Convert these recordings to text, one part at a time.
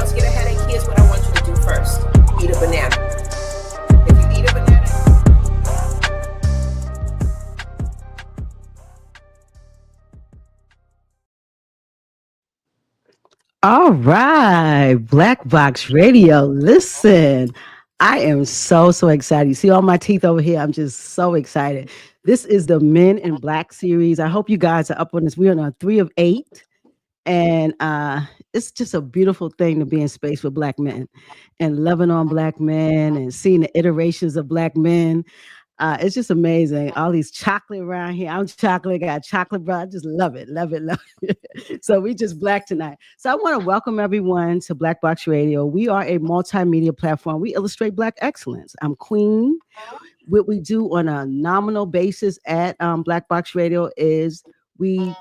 else get a headache, here's what I want you to do first. Eat a banana. If you eat a banana, All right, Black Box Radio. Listen, I am so excited. You see all my teeth over here? I'm just so excited. This is the Men in Black series. I hope you guys are up on this. We're on a 3 of 8. And it's just a beautiful thing to be in space with Black men and loving on Black men and seeing the iterations of Black men. It's just amazing. All these chocolate around here. I'm chocolate, got chocolate, bro. I just love it, love it, love it. So we just Black tonight. So I want to welcome everyone to Black Box Radio. We are a multimedia platform. We illustrate Black excellence. I'm Queen. What we do on a nominal basis at Black Box Radio is we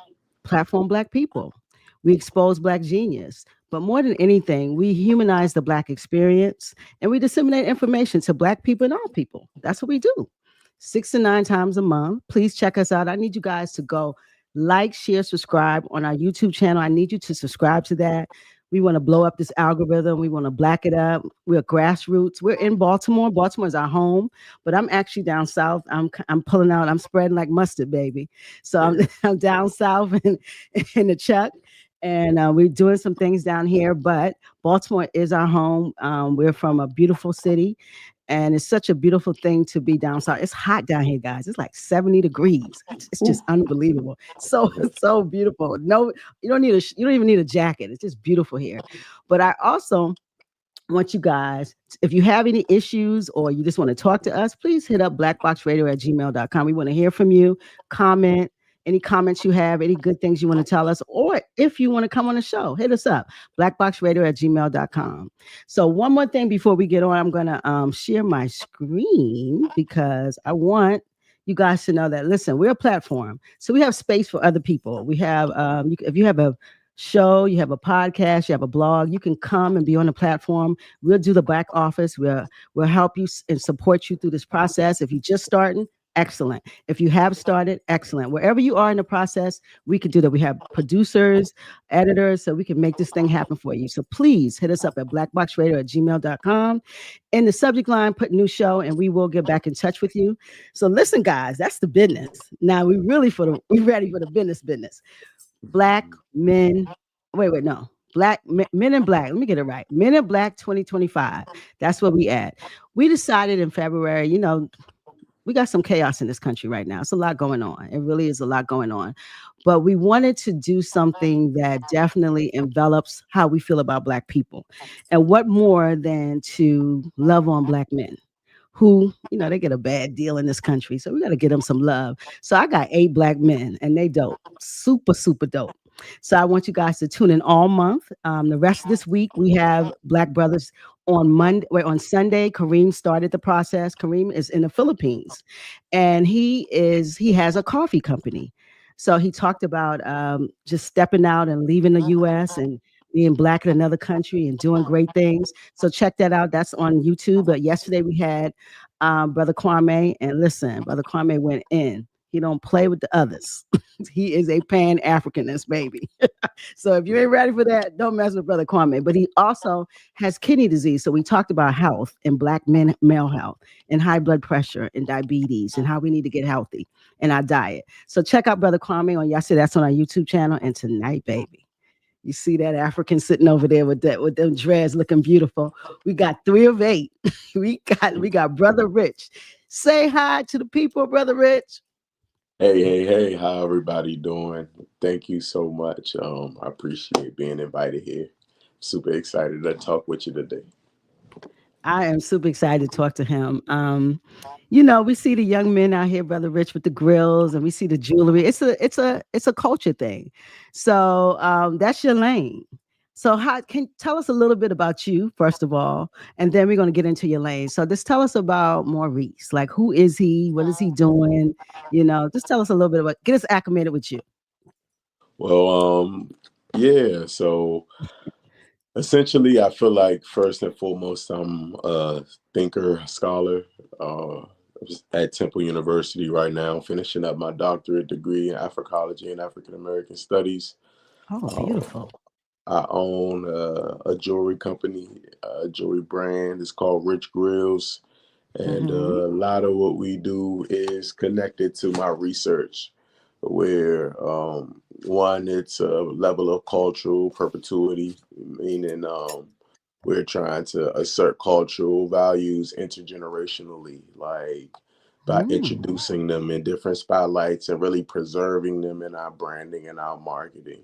platform Black people. We expose Black genius. But more than anything, we humanize the Black experience and we disseminate information to Black people and all people. That's what we do. 6 to 9 times a month. Please check us out. I need you guys to go like, share, subscribe on our YouTube channel. I need you to subscribe to that. We want to blow up this algorithm. We want to black it up. We're grassroots. We're in Baltimore. Baltimore is our home, but I'm actually down south. I'm pulling out. I'm spreading like mustard, baby. So I'm down south in the Chuck. And we're doing some things down here, but Baltimore is our home. We're from a beautiful city, and it's such a beautiful thing to be down south. It's hot down here, guys. It's like 70 degrees. It's just unbelievable. So beautiful. No, you don't even need a jacket. It's just beautiful here. But I also want you guys, if you have any issues or you just want to talk to us, please hit up blackboxradio@gmail.com. We want to hear from you. Comment. Any comments you have, any good things you want to tell us, or if you want to come on the show, hit us up, blackboxradio@gmail.com. So one more thing before we get on, I'm going to share my screen because I want you guys to know that, listen, we're a platform. So we have space for other people. We have, if you have a show, you have a podcast, you have a blog, you can come and be on the platform. We'll do the back office. We'll help you and support you through this process. If you're just starting, excellent. If you have started, excellent. Wherever you are in the process, we can do that. We have producers, editors, so we can make this thing happen for you. So please hit us up at blackboxradio@gmail.com. In the subject line, put new show, and we will get back in touch with you. So listen, guys, that's the business. Now we ready for the business. Black men. No. Black Men in Black. Let me get it right. Men in Black 2025. That's where we at. We decided in February, we got some chaos in this country right now. It's a lot going on. It really is a lot going on. But we wanted to do something that definitely envelops how we feel about Black people. And what more than to love on Black men who, they get a bad deal in this country. So we got to give them some love. So I got 8 Black men and they dope. Super dope. So I want you guys to tune in all month. The rest of this week, we have Black brothers on Sunday. Kareem started the process. Kareem is in the Philippines, and he has a coffee company. So he talked about just stepping out and leaving the U.S. and being Black in another country and doing great things. So check that out. That's on YouTube. But yesterday we had Brother Kwame, and listen, Brother Kwame went in. He don't play with the others. He is a Pan-Africanist, baby. So if you ain't ready for that, don't mess with Brother Kwame. But he also has kidney disease. So we talked about health and Black men, male health, and high blood pressure and diabetes and how we need to get healthy in our diet. So check out Brother Kwame on yesterday. That's on our YouTube channel. And tonight, baby, you see that African sitting over there with them dreads looking beautiful. We got 3 of 8. we got Brother Rich. Say hi to the people, Brother Rich. Hey, how everybody doing? Thank you so much. I appreciate being invited here. Super excited to talk with you today. I am super excited to talk to him. We see the young men out here, Brother Rich, with the grills, and we see the jewelry. It's a culture thing. So that's your lane. So how can tell us a little bit about you, first of all, and then we're going to get into your lane. So just tell us about Maurice. Like, who is he? What is he doing? Just tell us a little bit about, get us acclimated with you. Well, yeah. So essentially, I feel like first and foremost, I'm a thinker, scholar. I was at Temple University right now, finishing up my doctorate degree in Africology and African American Studies. Oh, Um, beautiful. I own a jewelry company, a jewelry brand. It's called Rich Grills. And Mm-hmm. a lot of what we do is connected to my research, where one, it's a level of cultural perpetuity, meaning we're trying to assert cultural values intergenerationally, like by Mm. introducing them in different spotlights and really preserving them in our branding and our marketing,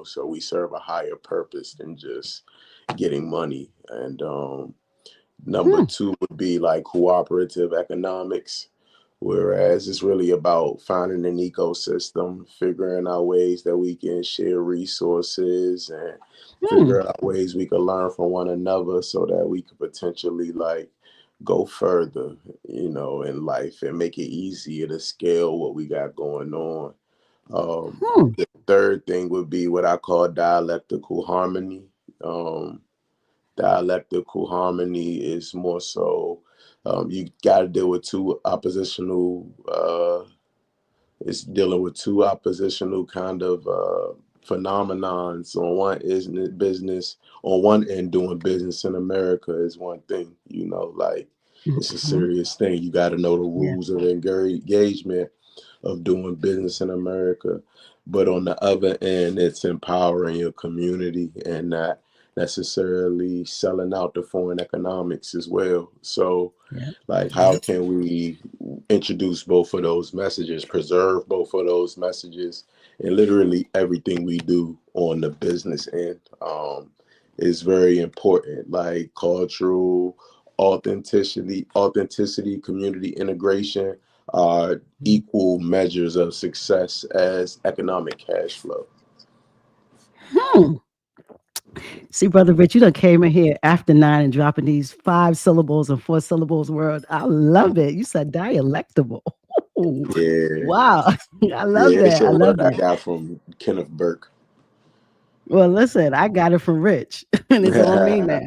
so we serve a higher purpose than just getting money. And number Hmm. two would be like cooperative economics, whereas it's really about finding an ecosystem, figuring out ways that we can share resources and Hmm. figure out ways we can learn from one another so that we could potentially like go further, in life and make it easier to scale what we got going on. Hmm. The third thing would be what I call dialectical harmony. Um, Dialectical harmony is more so you got to deal with two oppositional it's dealing with two oppositional kind of phenomenons. On one is business, on one end doing business in America is one thing, like it's a Mm-hmm. serious thing. You got to know the Yeah. rules of engagement of doing business in America. But on the other end, it's empowering your community and not necessarily selling out the foreign economics as well. So, Yeah. like, how Yeah. can we introduce both of those messages, preserve both of those messages, and literally everything we do on the business end is very important, like cultural authenticity, community integration are equal measures of success as economic cash flow. Hmm. See, Brother Rich, you done came in here after 9 and dropping these 5 syllables and 4 syllables word. I love it. You said dialectable. Yeah, Wow. I love yeah, it's that. a I love word I that. got from Kenneth Burke. Well, listen, I got it from Rich, and it's on me now.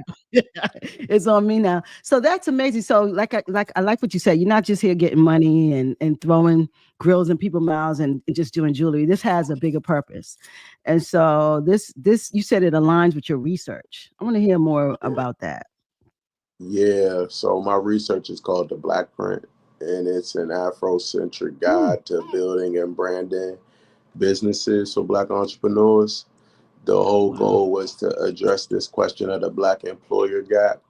It's on me now. So that's amazing. So, I like what you said. You're not just here getting money and throwing grills in people's mouths and just doing jewelry. This has a bigger purpose, and so this you said it aligns with your research. I want to hear more about that. Yeah, so my research is called the BLaK Print, and it's an Afrocentric Hmm. guide to building and branding businesses for Black entrepreneurs. The whole Wow. goal was to address this question of the Black employer gap.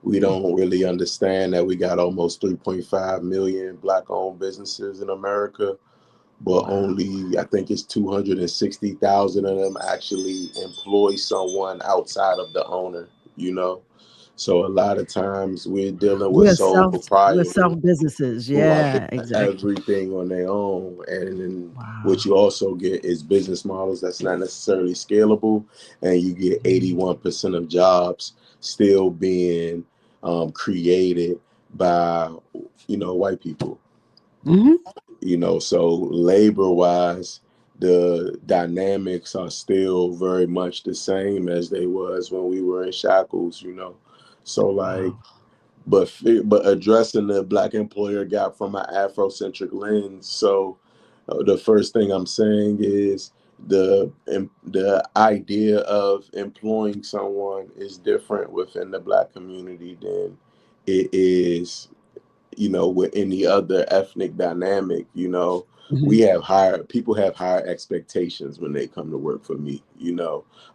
We Hmm. don't really understand that we got almost 3.5 million Black owned businesses in America, but Wow. only I think it's 260,000 of them actually employ someone outside of the owner, you know? So a lot of times we're dealing with sole We're proprietors self businesses. who are Yeah, doing exactly. everything on their own. And then what Wow. you also get is business models that's not necessarily scalable. And you get 81% of jobs still being created by, white people. Hmm. So labor wise, the dynamics are still very much the same as they was when we were in shackles. So like, Wow. but addressing the Black employer gap from an Afrocentric lens. So the first thing I'm saying is the idea of employing someone is different within the Black community than it is with any other ethnic dynamic. We Hmm. have higher people have higher expectations when they come to work for me.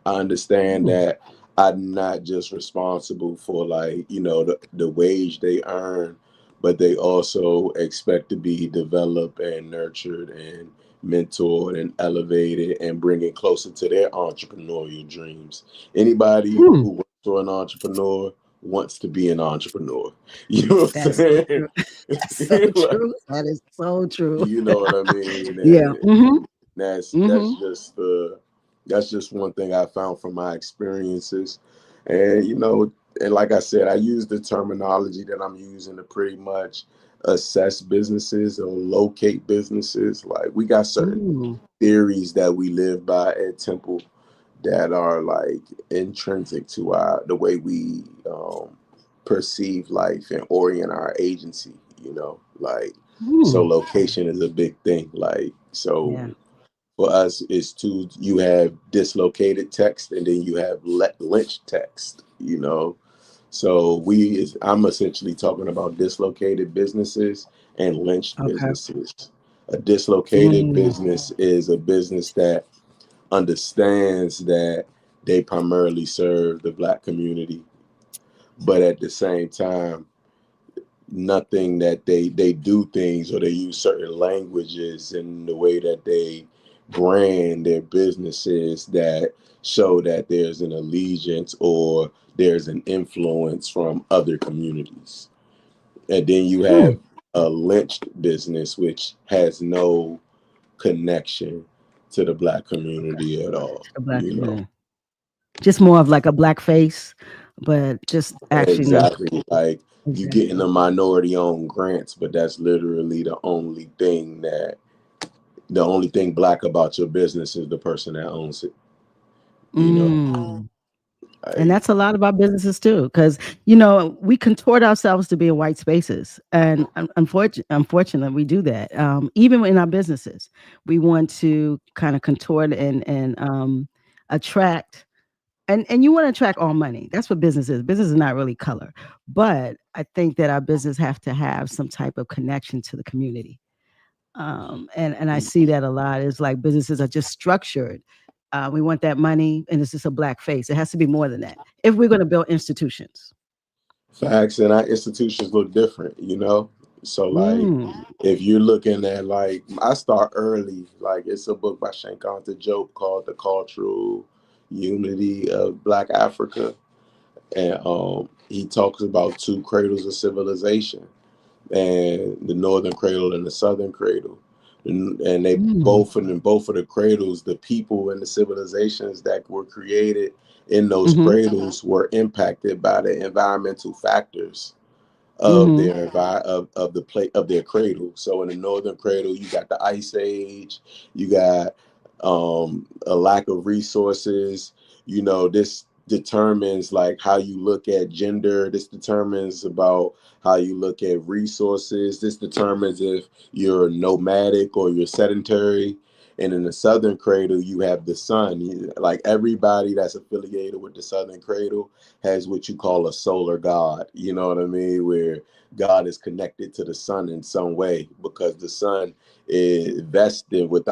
I understand that I'm not just responsible for like, the wage they earn, but they also expect to be developed and nurtured and mentored and elevated and bring it closer to their entrepreneurial dreams. Anybody Hmm. who works for an entrepreneur wants to be an entrepreneur. You know what I'm That's so saying? true. That's so Like, true. That is so true. you know what I mean? Yeah. And Hmm. that's Hmm. just the That's just one thing I found from my experiences. And, and like I said, I use the terminology that I'm using to pretty much assess businesses or locate businesses. Like, we got certain Mm, theories that we live by at Temple that are like intrinsic to the way we perceive life and orient our agency, like, so mm, location is a big thing. Like, so yeah. for us is you have dislocated text and then you have lynched text, so I'm essentially talking about dislocated businesses and lynched Okay. businesses. A dislocated Mm, business is a business that understands that they primarily serve the Black community, but at the same time, nothing that they do things or they use certain languages in the way that they brand their businesses that show that there's an allegiance or there's an influence from other communities. And then you hmm, have a lynched business which has no connection to the Black community at all, the Black community. Just more of like a black face, but just actually not Exactly. Like, you get in exactly. the minority owned grants, but that's literally the only thing Black about your business is the person that owns it. You know, Mm. And like, that's a lot of our businesses too, because we contort ourselves to be in white spaces, and unfortunately, we do that. Even in our businesses, we want to kind of contort and attract, and you want to attract all money. That's what business is. Business is not really color, but I think that our business have to have some type of connection to the community. And I see that a lot. It's like businesses are just structured. We want that money, and it's just a black face. It has to be more than that if we're going to build institutions. facts and our institutions look different, So, like, Mm, if you're looking at, like, I start early, like, it's a book by Shankanta Jope called The Cultural Unity of Black Africa. And he talks about two cradles of civilization, and the northern cradle and the southern cradle, and they mm, both of the cradles, the people and the civilizations that were created in those mm-hmm, cradles were impacted by the environmental factors of mm-hmm, of the plate of their cradle. So in the northern cradle, you got the ice age, you got a lack of resources. This determines like how you look at gender. This determines about how you look at resources. This determines if you're nomadic or you're sedentary. And in the southern cradle, you have the sun. Like, everybody that's affiliated with the southern cradle has what you call a solar god. You know what I mean? Where God is connected to the sun in some way because the sun is vested with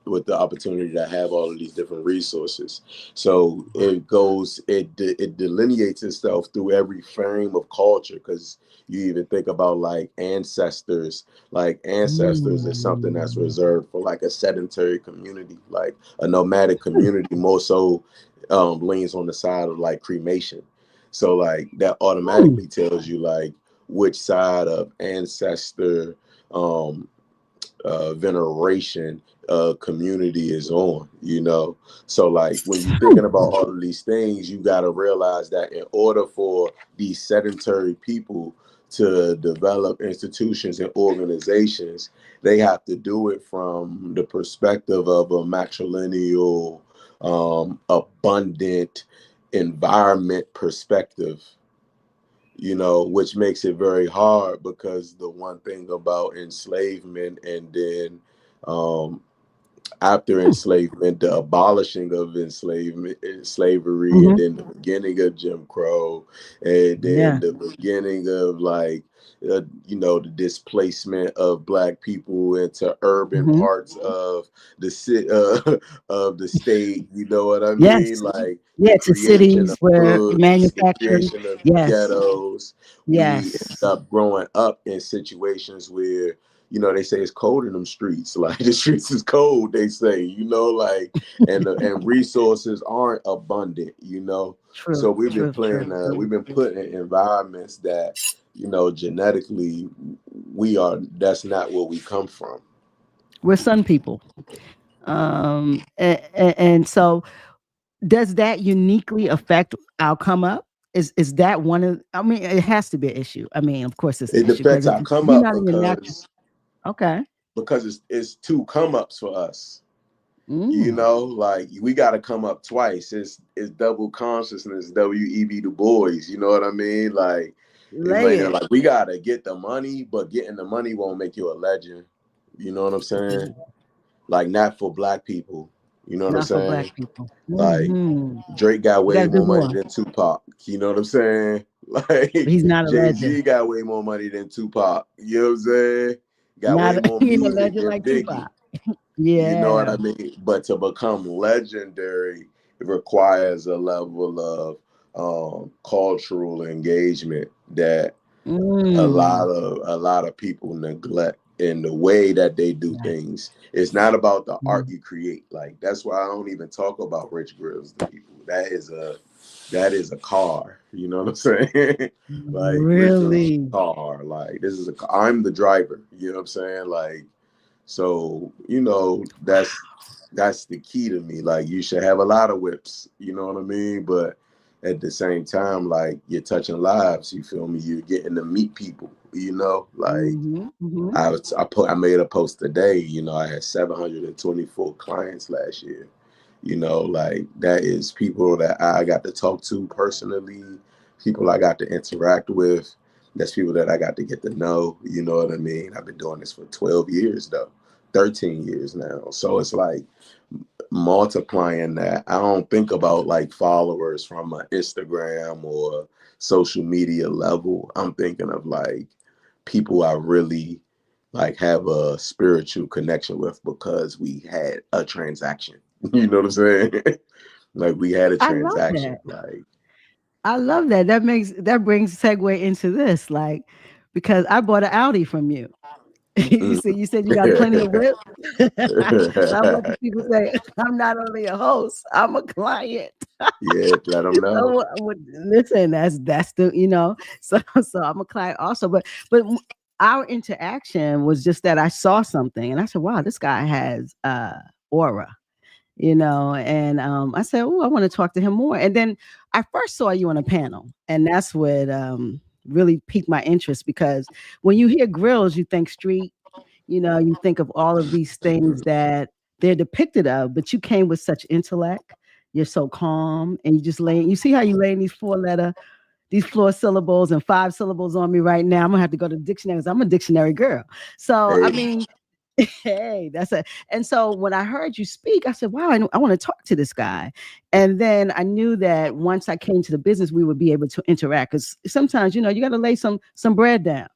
with the opportunity to have all of these different resources. So it delineates itself through every frame of culture, because you even think about like ancestors. Like, ancestors is something that's mm. reserved for like a sedentary community, like a nomadic community, more so leans on the side of like cremation. So like that Mm. automatically tells you like which side of ancestor um veneration community is on, So like when you're thinking about all of these things, you got to realize that in order for these sedentary people to develop institutions and organizations, they have to do it from the perspective of a matrilineal, abundant environment perspective, which makes it very hard, because the one thing about enslavement and then um, after Mm. enslavement, the abolishing of enslavement, slavery, and Mhm. then the beginning of Jim Crow, and then Yeah. the beginning of like, the displacement of Black people into urban Mhm. parts of the city, of the state. You know what I mean? Yes. Like the Yeah, to creation of cities where hoods, the manufacturing. creation of Yes. ghettos. We end Yes. up growing up in situations where they say it's cold in them streets. Like, the streets is cold, they say, like, and resources aren't abundant. True. So we've been True. True. we've been put in environments that, genetically that's not where we come from. We're sun people. And so does that uniquely affect our come up? Is that one of, I mean, it has to be an issue. I mean, of course it's an It issue because affects if our come you're up not in your natural, okay. because it's two come ups for us. You Mm, know, like we got to come up twice. It's double consciousness, WEB Du Bois. You know what I mean? Like it's lay like it. like we gotta get the money, but getting the money won't make you a legend. You know what I'm saying? Like not for black people. You know what I'm Not for black saying? people. Like Hmm. Drake got You way got to do more money more. than Tupac. You know what I'm saying? Like He's not a legend. Jay-Z got way more money than Tupac. You know what I'm saying? Got way Not more he ain't a music legend than like Biggie. Tupac. You know what Yeah. I mean? But to become legendary, it requires a level of cultural engagement that Mm. a lot of people neglect in the way that they do Yeah. things. It's not about the art Mm. you create. Like that's why I don't even talk about Rich Grills to people. That is a car. You know what I'm saying? Like Rich Grills is Really? a car. Like this is a car. I'm the driver. You know what I'm saying? Like so, that's the key to me. Like you should have a lot of whips, you know what I mean? But at the same time, like you're touching lives, you feel me? You're getting to meet people, like Mm-hmm. Mm-hmm. I made a post today, I had 724 clients last year. Like that is people that I got to talk to personally, people I got to interact with. That's people that I got to get to know. You know what I mean? I've been doing this for 12 years though, 13 years now. So it's like multiplying that. I don't think about like followers from an Instagram or social media level. I'm thinking of like people I really like have a spiritual connection with because we had a transaction. You know what I'm saying? Like we had a I love transaction. that. Like I love that. That brings segue into this, like, because I bought an Audi from you. mm. You said you got plenty of whip. So I'm letting people say I'm not only a host, I'm a client. Yeah, let them know. Listen, that's the so I'm a client also, but our interaction was just that I saw something and I said, wow, this guy has aura, and I said, oh, I want to talk to him more. And then I first saw you on a panel, and that's what really piqued my interest because when you hear grills, you think street, you think of all of these things that they're depicted of, but you came with such intellect. You're so calm, and you see how you laying these four syllables and five syllables on me right now. I'm gonna have to go to the dictionary because I'm a dictionary girl. So I Hey, mean, hey, that's it. And so when I heard you speak, I said, wow, I want to talk to this guy. And then I knew that once I came to the business, we would be able to interact. Because sometimes, you got to lay some bread down.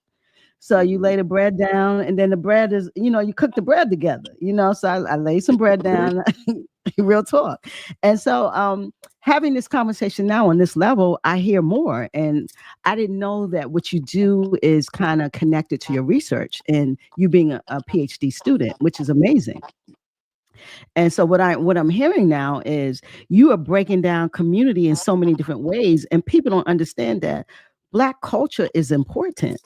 So you lay the bread down, and then the bread is, you cook the bread together, So I lay some bread down, real talk. And so having this conversation now on this level, I hear more. And I didn't know that what you do is kind of connected to your research and you being a PhD student, which is amazing. And so what I'm hearing now is you are breaking down community in so many different ways, and people don't understand that Black culture is important.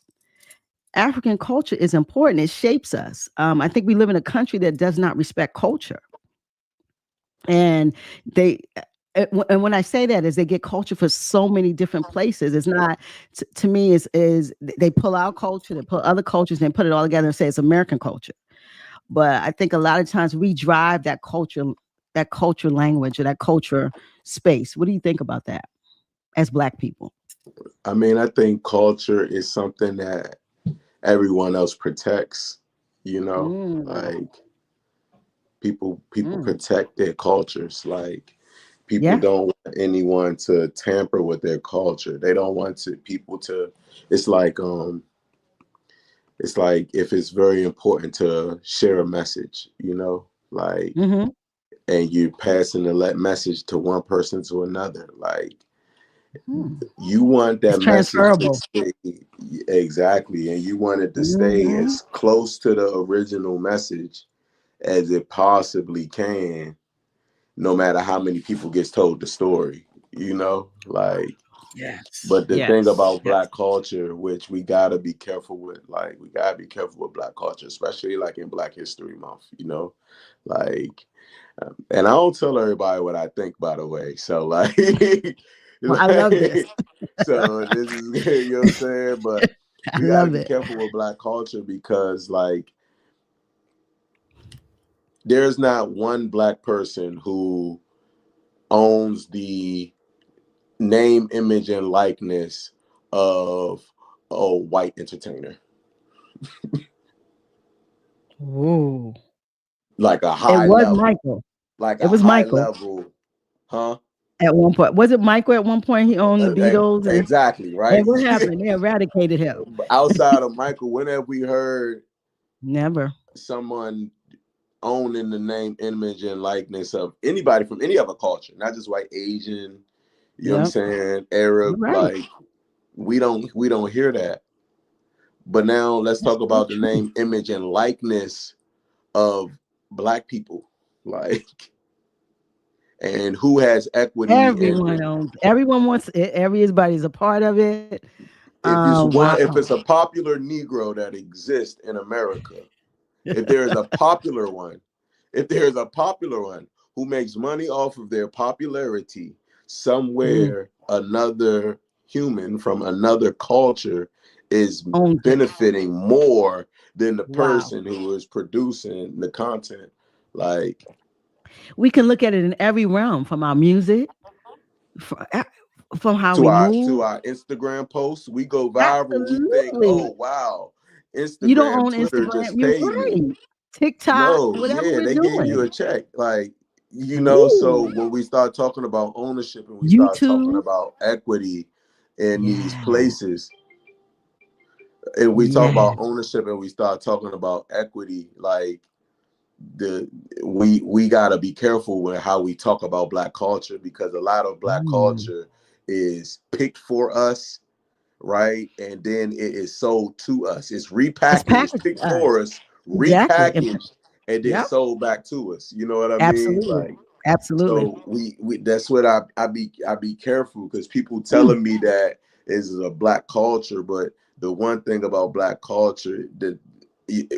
African culture is important. It shapes us. I think we live in a country that does not respect culture, and they. And when I say that, is they get culture for so many different places. It's not to me is they pull our culture, they pull other cultures, and put it all together and say it's American culture. But I think a lot of times we drive that culture language or that culture space. What do you think about that as Black people? I mean, I think culture is something that everyone else protects, Mm, like people mm. protect their cultures. Like people Yeah. don't want anyone to tamper with their culture. They don't want people to it's like if it's very important to share a message, like Hmm. and you're passing the message to one person to another, like Hmm. you want It's that message to transferable. stay exactly, and you want it to stay Hmm. as close to the original message as it possibly can, no matter how many people gets told the story, like Yes. But the thing Yes. about black culture, which we gotta be careful with, like we gotta be careful with black culture, especially like in Black History Month, like, and I don't tell everybody what I think, by the way. So like, Well, I love this. so this is you know what I'm saying, but I we gotta love be it. careful with black culture because like there's not one black person who owns the name, image, and likeness of a white entertainer. Ooh. Like a It high was level, Michael. like It a was high Michael level, huh? at one point. Was it Michael at one point? He owned the Beatles, Exactly, and right? what happened? They eradicated him. Outside of Michael, when have we heard Never. someone owning the name, image, and likeness of anybody from any other culture, not just white, Asian, you know what I'm Yep. saying, You're Arab, right. like we don't hear that. But now let's That's talk so about the true. name, image, and likeness of black people. Like, and who has equity Everyone owns. Everyone wants it. Everybody's a part of it. if Wow. it's a popular Negro that exists in America, if there is a popular one, if there is a popular one who makes money off of their popularity, Mm, somewhere another human from another culture is owns it. benefiting more than the Wow. person who is producing the content. Like, We can look at it in every realm, from our music, from, from how to we our move. Instagram posts, we go viral. We think, oh Absolutely. wow, You don't Instagram, own Twitter Instagram. just You're paid me. right. TikTok, No, whatever yeah, we're they gave you doing. a check. Like, so Woo. when we start talking about ownership and we start talking YouTube. about equity in these Yeah. places, and we talk Yeah. about ownership and we start talking about equity, like the we gotta be careful with how we talk about black culture because a lot of black Mm. culture is picked for us, right? And then it is sold to us. It's It's repackaged, packaged picked to us. for us, Exactly. repackaged, and then Yep. sold back to us. You know what I mean? Absolutely. Like, Absolutely. so we that's what I be careful because people Mm. telling me that is a black culture, but the one thing about black culture that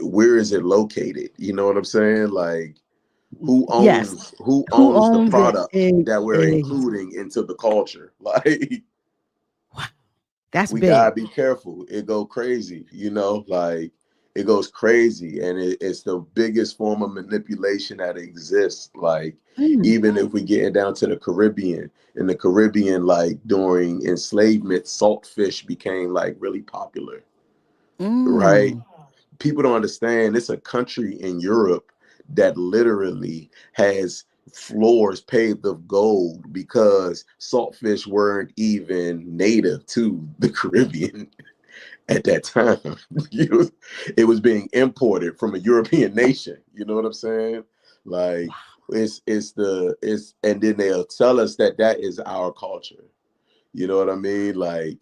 where is it located? You know what I'm saying? Like, who Yes. owns who Who owns the owns it? product that we're including into the culture? Like, Wow. That's we gotta big. be careful. It go crazy, like it goes crazy, and it's the biggest form of manipulation that exists. Like, Mm. even if we get down to the Caribbean, in the Caribbean, like during enslavement, saltfish became like really popular, right? Mm. People don't understand. It's a country in Europe that literally has floors paved of gold because saltfish weren't even native to the Caribbean at that time. It was being imported from a European nation. You know what I'm saying? Like, it's and then they'll tell us that that is our culture. You know what I mean? Like,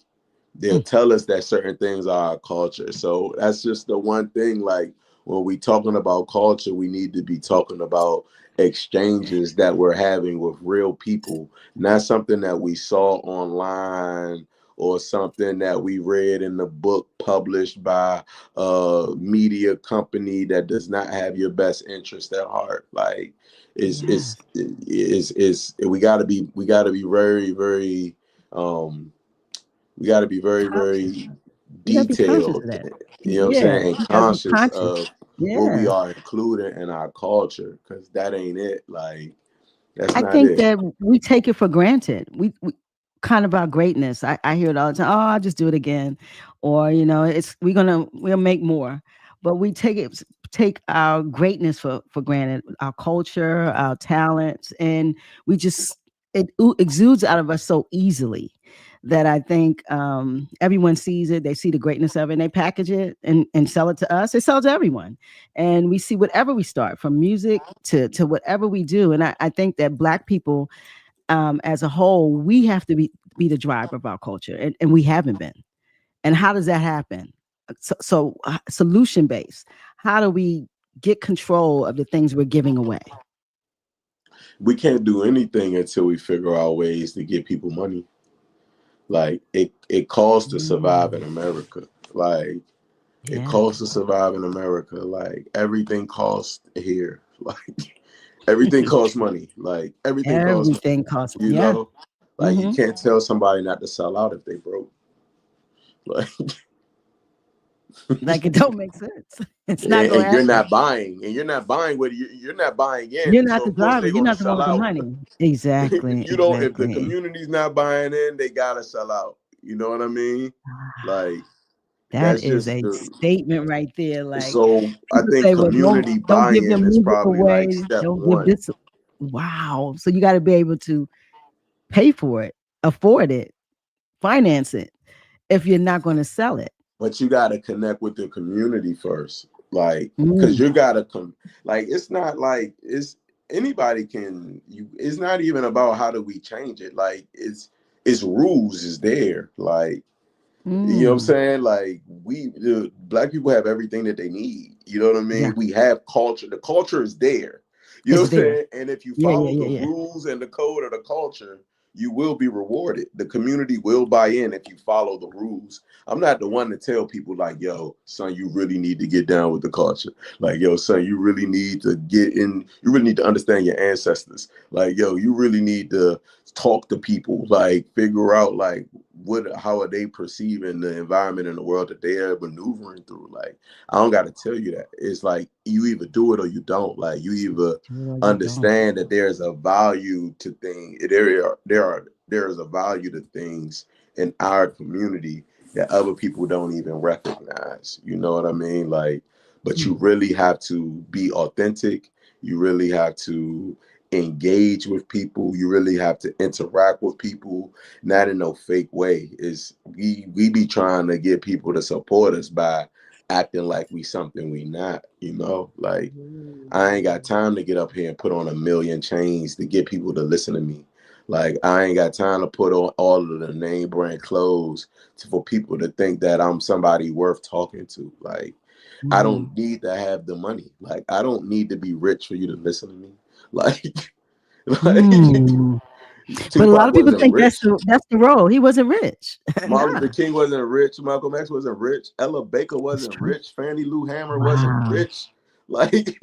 they'll Mm. tell us that certain things are our culture. So that's just the one thing. Like, when we talking about culture, we need to be talking about exchanges that we're having with real people, not something that we saw online or something that we read in the book published by a media company that does not have your best interest at heart. Like, Yes. we gotta be very, very um we got to be very, Conscious. very We gotta be conscious of detailed, that. you know what I'm Yeah. saying, and We gotta be conscious conscious. of what we Yeah. are including in our culture, because that ain't it. Like, that's I not think it. that we take it for granted. We kind of our greatness. I hear it all the time. Oh, I'll just do it again. Or, we'll make more. But we take our greatness for granted, our culture, our talents, and we just exudes out of us so easily that I think everyone sees it. They see the greatness of it, and they package it and sell it to us. They sell it to everyone, and we see whatever we start, from music to whatever we do. And I think that Black people, as a whole, we have to be the driver of our culture, and we haven't been. And how does that happen? So solution based. How do we get control of the things we're giving away? We can't do anything until we figure out ways to get people money. Like it costs to survive in Mm, America. Like it yeah. costs to survive in America. Like everything costs here. Like everything costs money. Like everything costs money. Everything costs. You Yeah. know, like you Hmm. can't tell somebody not to sell out if they broke. Like Like it don't make sense. It's not and, gonna and you're happen. not buying, and you're not buying what you're not buying You're in. not So the of course driver. they're You're gonna not the one sell with the out. money. If Exactly. you don't, if the Exactly. community's not buying in, they gotta sell out. You know what I mean? Like That that's is just a the. statement right there. Like So I people think say, well, community don't give your buy-in is music probably like away. step Don't give one. this. Wow. So you got to be able to pay for it, afford it, finance it if you're not going to sell it. But you got to connect with the community first, like because Mm, you got to come. Like it's not like it's anybody can. You. It's not even about how do we change it. Like it's rules is there. Like you know what I'm mm, saying? Like the black people have everything that they need. You know what I yeah, mean? We have culture. The culture is there. You know it's what I'm there. saying? And if you Yeah, yeah, follow the yeah, yeah. rules and the code of the culture, you will be rewarded. The community will buy in if you follow the rules. I'm not the one to tell people like, yo, son, you really need to get down with the culture. Like, yo, son, you really need to get in, you really need to understand your ancestors. Like, yo, you really need to talk to people, like figure out like how are they perceiving the environment in the world that they are maneuvering through. Like I don't got to tell you that. It's like you either do it or you don't. Like you either Do it or you don't. understand that there's a value to things. There is a value to things in our community that other people don't even recognize. You know what I mean? Like, but you Mm, really have to be authentic. You really have to engage with people. You really have to interact with people, not in no fake way. Is we be trying to get people to support us by acting like we something we not, you know? Like I ain't got time to get up here and put on a million chains to get people to listen to me. Like I ain't got time to put on all of the name brand clothes for people to think that I'm somebody worth talking to. Like I mm, don't need to have the money. Like I don't need to be rich for you to listen to me. Like, like mm. But a lot Tupac of people wasn't think rich. that's the role. He wasn't rich. Martin Luther Nah, King wasn't rich. Malcolm X wasn't rich. Ella Baker it's wasn't true. rich. Fannie Lou Hamer wasn't Wow. rich. Like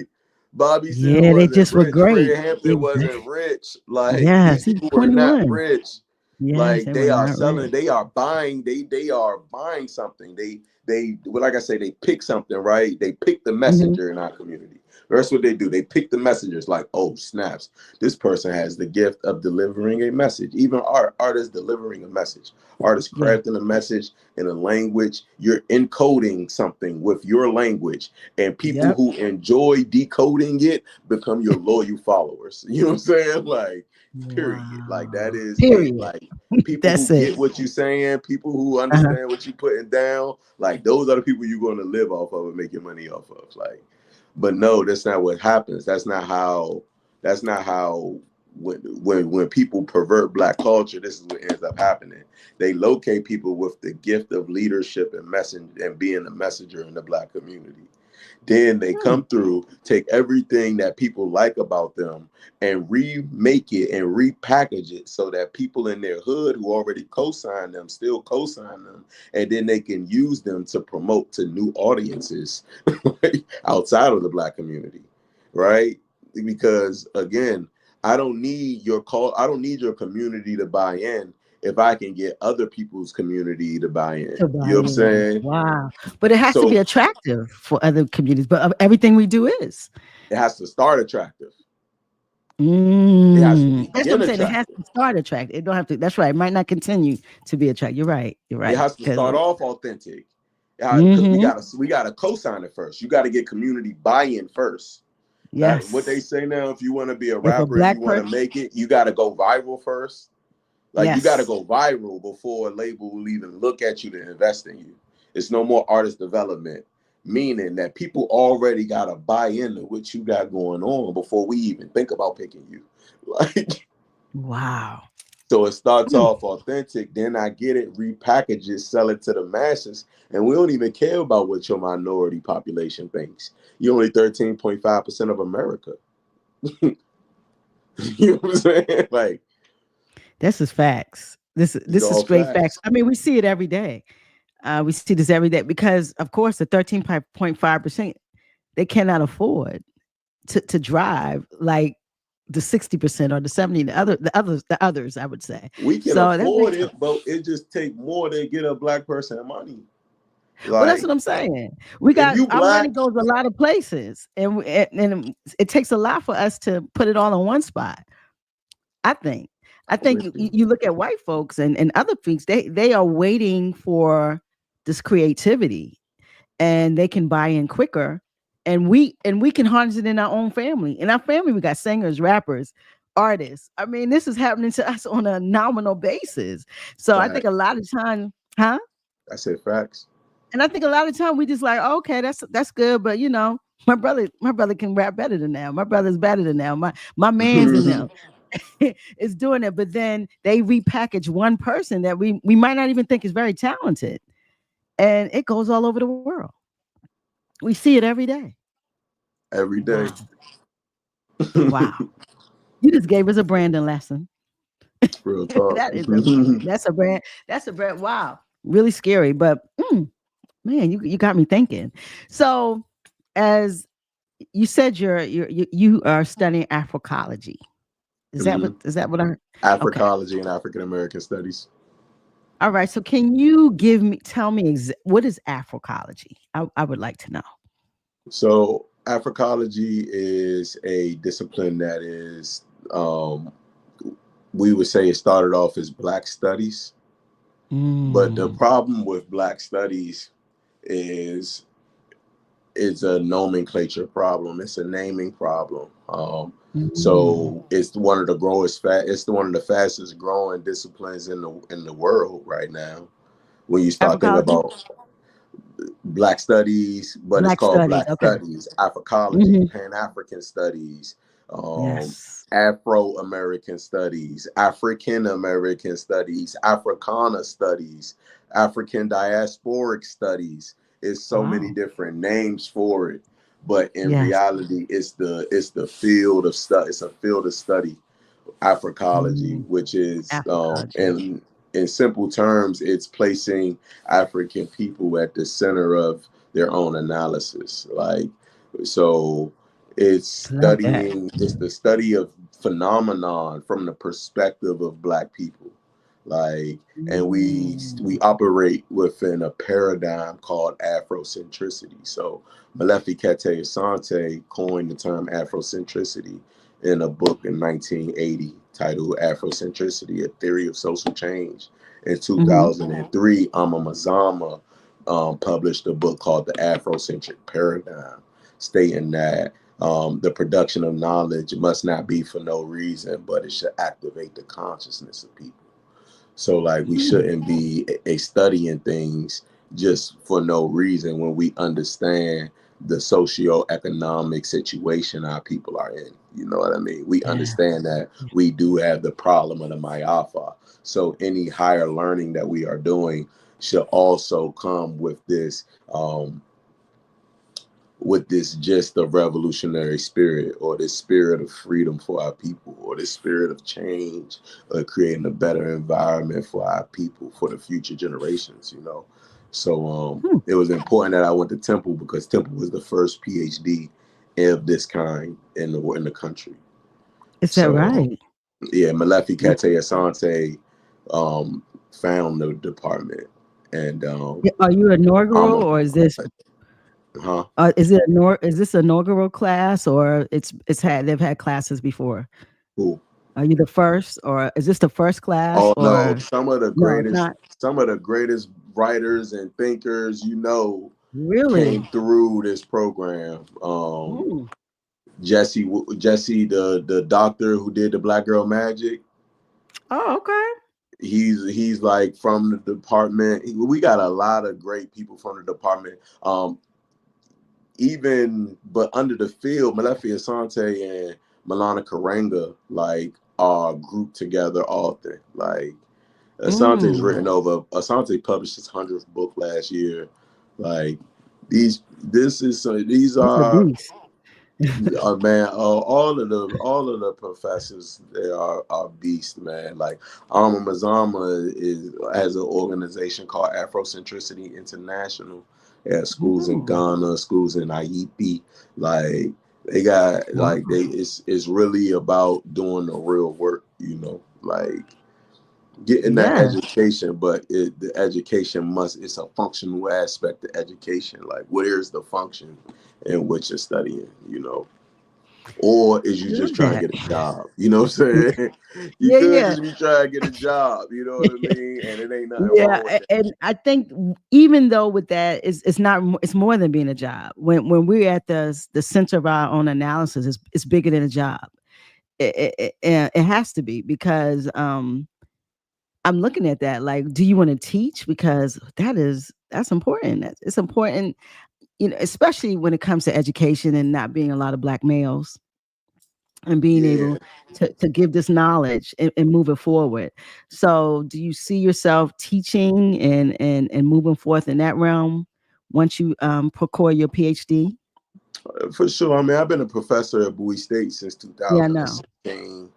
Bobby Seale Yeah, they wasn't just were rich. Fred great. Hampton wasn't Exactly. rich. Like these Yes, he was people were not 21. rich. Yes, Like they were they are not selling, rich. they are buying, they are buying something. Well, like I say, they pick something, right? They pick the Mhm. messenger in our community. That's what they do. They pick the messengers like, oh, snaps. This person has the gift of delivering a message. Even artists delivering a message. Artists Yeah. crafting a message in a language. You're encoding something with your language. And people Yep. who enjoy decoding it become your loyal followers. You know what I'm saying? Like, period. Like that Wow. is it. Period. Like people who That's it. get what you're saying, people who Uh-huh. understand what you're putting down, like those are the people you're going to live off of and make your money off of. Like, but no, that's not what happens. That's not how. That's not how. When people pervert black culture, this is what ends up happening. They locate people with the gift of leadership and message and being a messenger in the black community. Then they Hmm. come through, take everything that people like about them and remake it and repackage it so that people in their hood who already co-sign them still co-sign them. And then they can use them to promote to new audiences outside of the black community. Right? Because again, I don't need your community to buy in if I can get other people's community to buy in. To You buy know what I'm in. saying? Wow. But it has to be So attractive for other communities. But everything we do is. it has to start attractive. It has to That's what begin I'm saying. It has attractive. to start attractive. It don't have to. That's right. It might not continue to be attractive. You're right. You're It right. has to Because start off authentic. Because mm-hmm. we gotta co-sign it first. You gotta get community buy-in first. That what they Yes. say now, if you want to be a If a rapper and you black want to person, make it, you gotta go viral first. Like you gotta yes. go viral before a label will even look at you to invest in you. It's no more artist development, meaning that people already gotta buy into what you got going on before we even think about picking you. Like Wow. so it starts Hmm. off authentic, then I get it, repackage it, sell it to the masses, and we don't even care about what your minority population thinks. You're only 13.5% of America. You know what I'm saying? Like, This is facts. These This is all straight facts. facts. I mean, we see it every day. We see this every day because, of course, the 13.5% they cannot afford to drive like the 60% or the 70, the others, I would say. We can So that afford makes sense. it, but it just take more to get a black person money. Well, that's Like what I'm saying. if you Our money black, goes a lot of places, and it takes a lot for us to put it all in one spot. I think. I I'm think with you. you look at white folks and other folks, they are waiting for this creativity and they can buy in quicker. And we can harness it in our own family. In our family, we got singers, rappers, artists. I mean, this is happening to us on a nominal basis. So I think a Facts. lot of time, huh? I said facts. And I think a lot of time we just like, oh, okay, that's good, but my brother can rap better than now. My brother's better than now. My man's in them is doing it, but then they repackage one person that we might not even think is very talented, and it goes all over the world. We see it every day. Every day. Wow, wow! You just gave us a Brandon lesson. Real talk. That's a brand. That's a brand. Wow, really scary, but man, you got me thinking. So, as you said, you are studying Africology. Is that what I heard? Okay. Africology and African American studies. All right. So can you tell me what is Africology? I would like to know. So Africology is a discipline that is, we would say it started off as Black studies, but the Mm, problem with Black studies is it's a nomenclature problem. It's a naming problem. mm. So it's one of the it's one of the fastest growing disciplines in the world right now. When you start thinking Africology? about Black studies, but it's Black called studies. Black Okay. studies, Africology, Hmm. Pan-African studies, um, Yes. Afro-American studies, African American studies, Africana studies, African diasporic studies. It's so many Wow. different names for it, but in Yes. reality, it's the field of study. It's a field of study, Africology, Mm, which is Africology. in simple terms, it's placing African people at the center of their own analysis. Like, so Love that. it's the study of phenomenon from the perspective of Black people. Like, and we Mm, operate within a paradigm called Afrocentricity. So Malefi Kete Asante coined the term Afrocentricity in a book in 1980 titled Afrocentricity, A Theory of Social Change. In hmm 2003, Amma Mazama published a book called The Afrocentric Paradigm, stating that the production of knowledge must not be for no reason, but it should activate the consciousness of people. So like we mm. shouldn't be studying things just for no reason when we understand the socio-economic situation our people are in. You know what I mean? We Yeah. understand that we do have the problem of the Mayafa. So any higher learning that we are doing should also come um, with this just of revolutionary spirit, or this spirit of freedom for our people, or this spirit of change, or creating a better environment for our people for the future generations, you know. So Hmm. it was important that I went to Temple, because Temple was the first PhD of this kind in the country. Is that So right? yeah, Malefi Yeah. Kete Asante found the department, and Are you I'm inaugural a, or is this huh? is this inaugural class or they've had classes before? Cool. Are you the first or is this the first class Oh no, or no, it's not some of the greatest writers and thinkers, really? came through this program. Mm. Jesse, the doctor who did the Black Girl Magic, Oh, okay. he's like from the department. We got a lot of great people from the department. But under the field, Malefi Asante and Milana Karanga like are grouped together often. Like Mm. Asante published his 100th book last year. Like these He's a beast. Man, all of the professors, they are beasts, man. Like Alma Mazama has an organization called Afrocentricity International. They have schools in Ooh, Ghana, schools in Haiti. Like they got wow. it's really about doing the real work, like getting that Yeah, education, but the education it's a functional aspect of education. Like, where's the function in which you're studying? Or is you love just trying that. to get a job? You know what I'm saying? You Yeah, could yeah. just be trying to get a job, you know what I mean? And it ain't nothing Yeah, wrong with that. and I think even though with that, it's not it's more than being a job. When we're at the center of our own analysis, it's bigger than a job. It has to be because I'm looking at that like, do you want to teach? Because that's important. It's important, especially when it comes to education and not being a lot of black males and being Yeah, able to give this knowledge and move it forward. So do you see yourself teaching and moving forth in that realm once you procure your PhD? for sure. I mean, I've been a professor at Bowie State since Yeah, I know. 2016.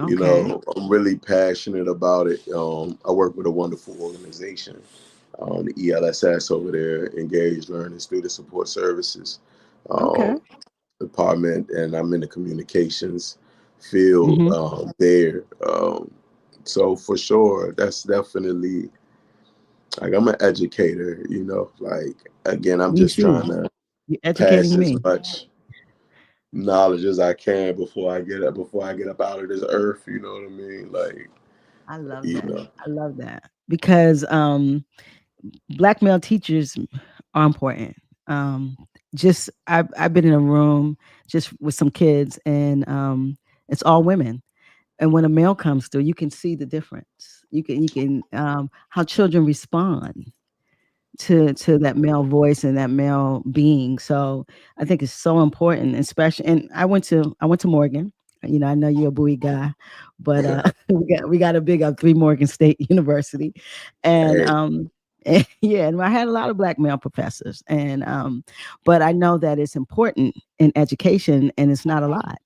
Okay. I'm really passionate about it. I work with a wonderful organization, the ELSS over there, Engaged Learning Student Support Services Okay. um, department, and I'm in the communications field Hmm. there. So for sure, that's definitely like I'm an educator. Like again, I'm Me just too. trying to You're pass educating as me. much knowledge as I can before I get up out of this earth. You know what I mean? Like, I love you that. know. I love that because black male teachers are important. Um, just I've been in a room just with some kids, and it's all women. And when a male comes through, you can see the difference. You can how children respond to that male voice and that male being. So I think it's so important, especially. And I went to Morgan. I know you're a Bowie guy, but we got to big up three Morgan State University, and Hey, and, yeah, and I had a lot of black male professors, and but I know that it's important in education, and it's not a lot.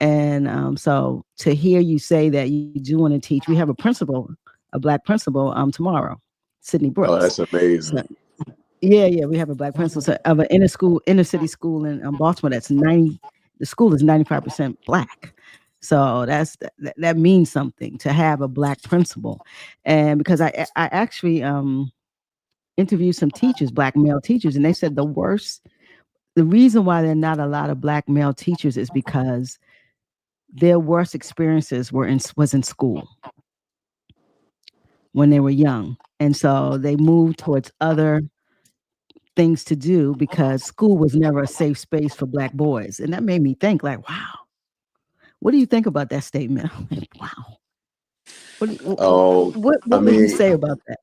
And so to hear you say that you do want to teach, we have a black principal tomorrow, Sydney oh, Brooks. that's amazing. So yeah, we have a black principal of an inner city school in Baltimore. That's 90. The school is 95% black. So that means something to have a black principal, and because I actually interviewed some teachers, black male teachers, and they said the reason why there are not a lot of black male teachers is because their worst experiences was in school when they were young, and so they moved towards other things to do because school was never a safe space for black boys. And that made me think like, wow, what do you think about that statement? I'm like, wow. Oh, I What would you mean, say about that?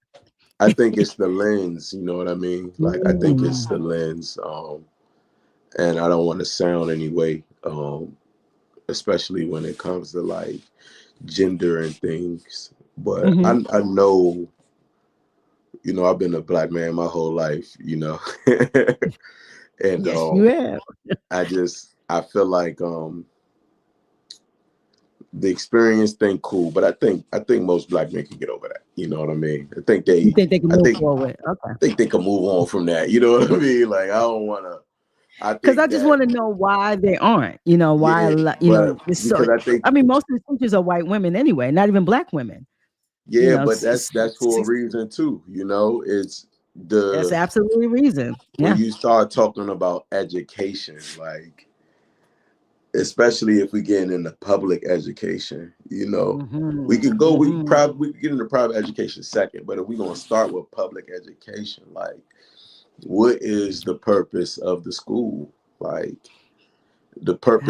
I think it's the lens. You know what I mean? Like, I think it's Mm, the lens. And I don't want to sound anyway, especially when it comes to like gender and things. But mhm. I know, I've been a black man my whole life, and Yes, you have. I feel like the experience thing cool, but I think most black men can get over that. You know what I mean? I think You they think they can I move think forward? Okay. think they can move on from that. You know what I mean? Like I don't wanna I Because I think just that want to know why they aren't. Why a yeah, lot. but It's so. because I think I mean, most of the teachers are white women anyway, not even black women. You yeah, know, but that's for a reason too. It's that's the absolutely a reason. when Yeah. you start talking about education, like especially if we get into public education, we Hmm. could go Hmm. we could get into private education second, but if we're gonna start with public education, like what is the purpose of the school? Like Ah,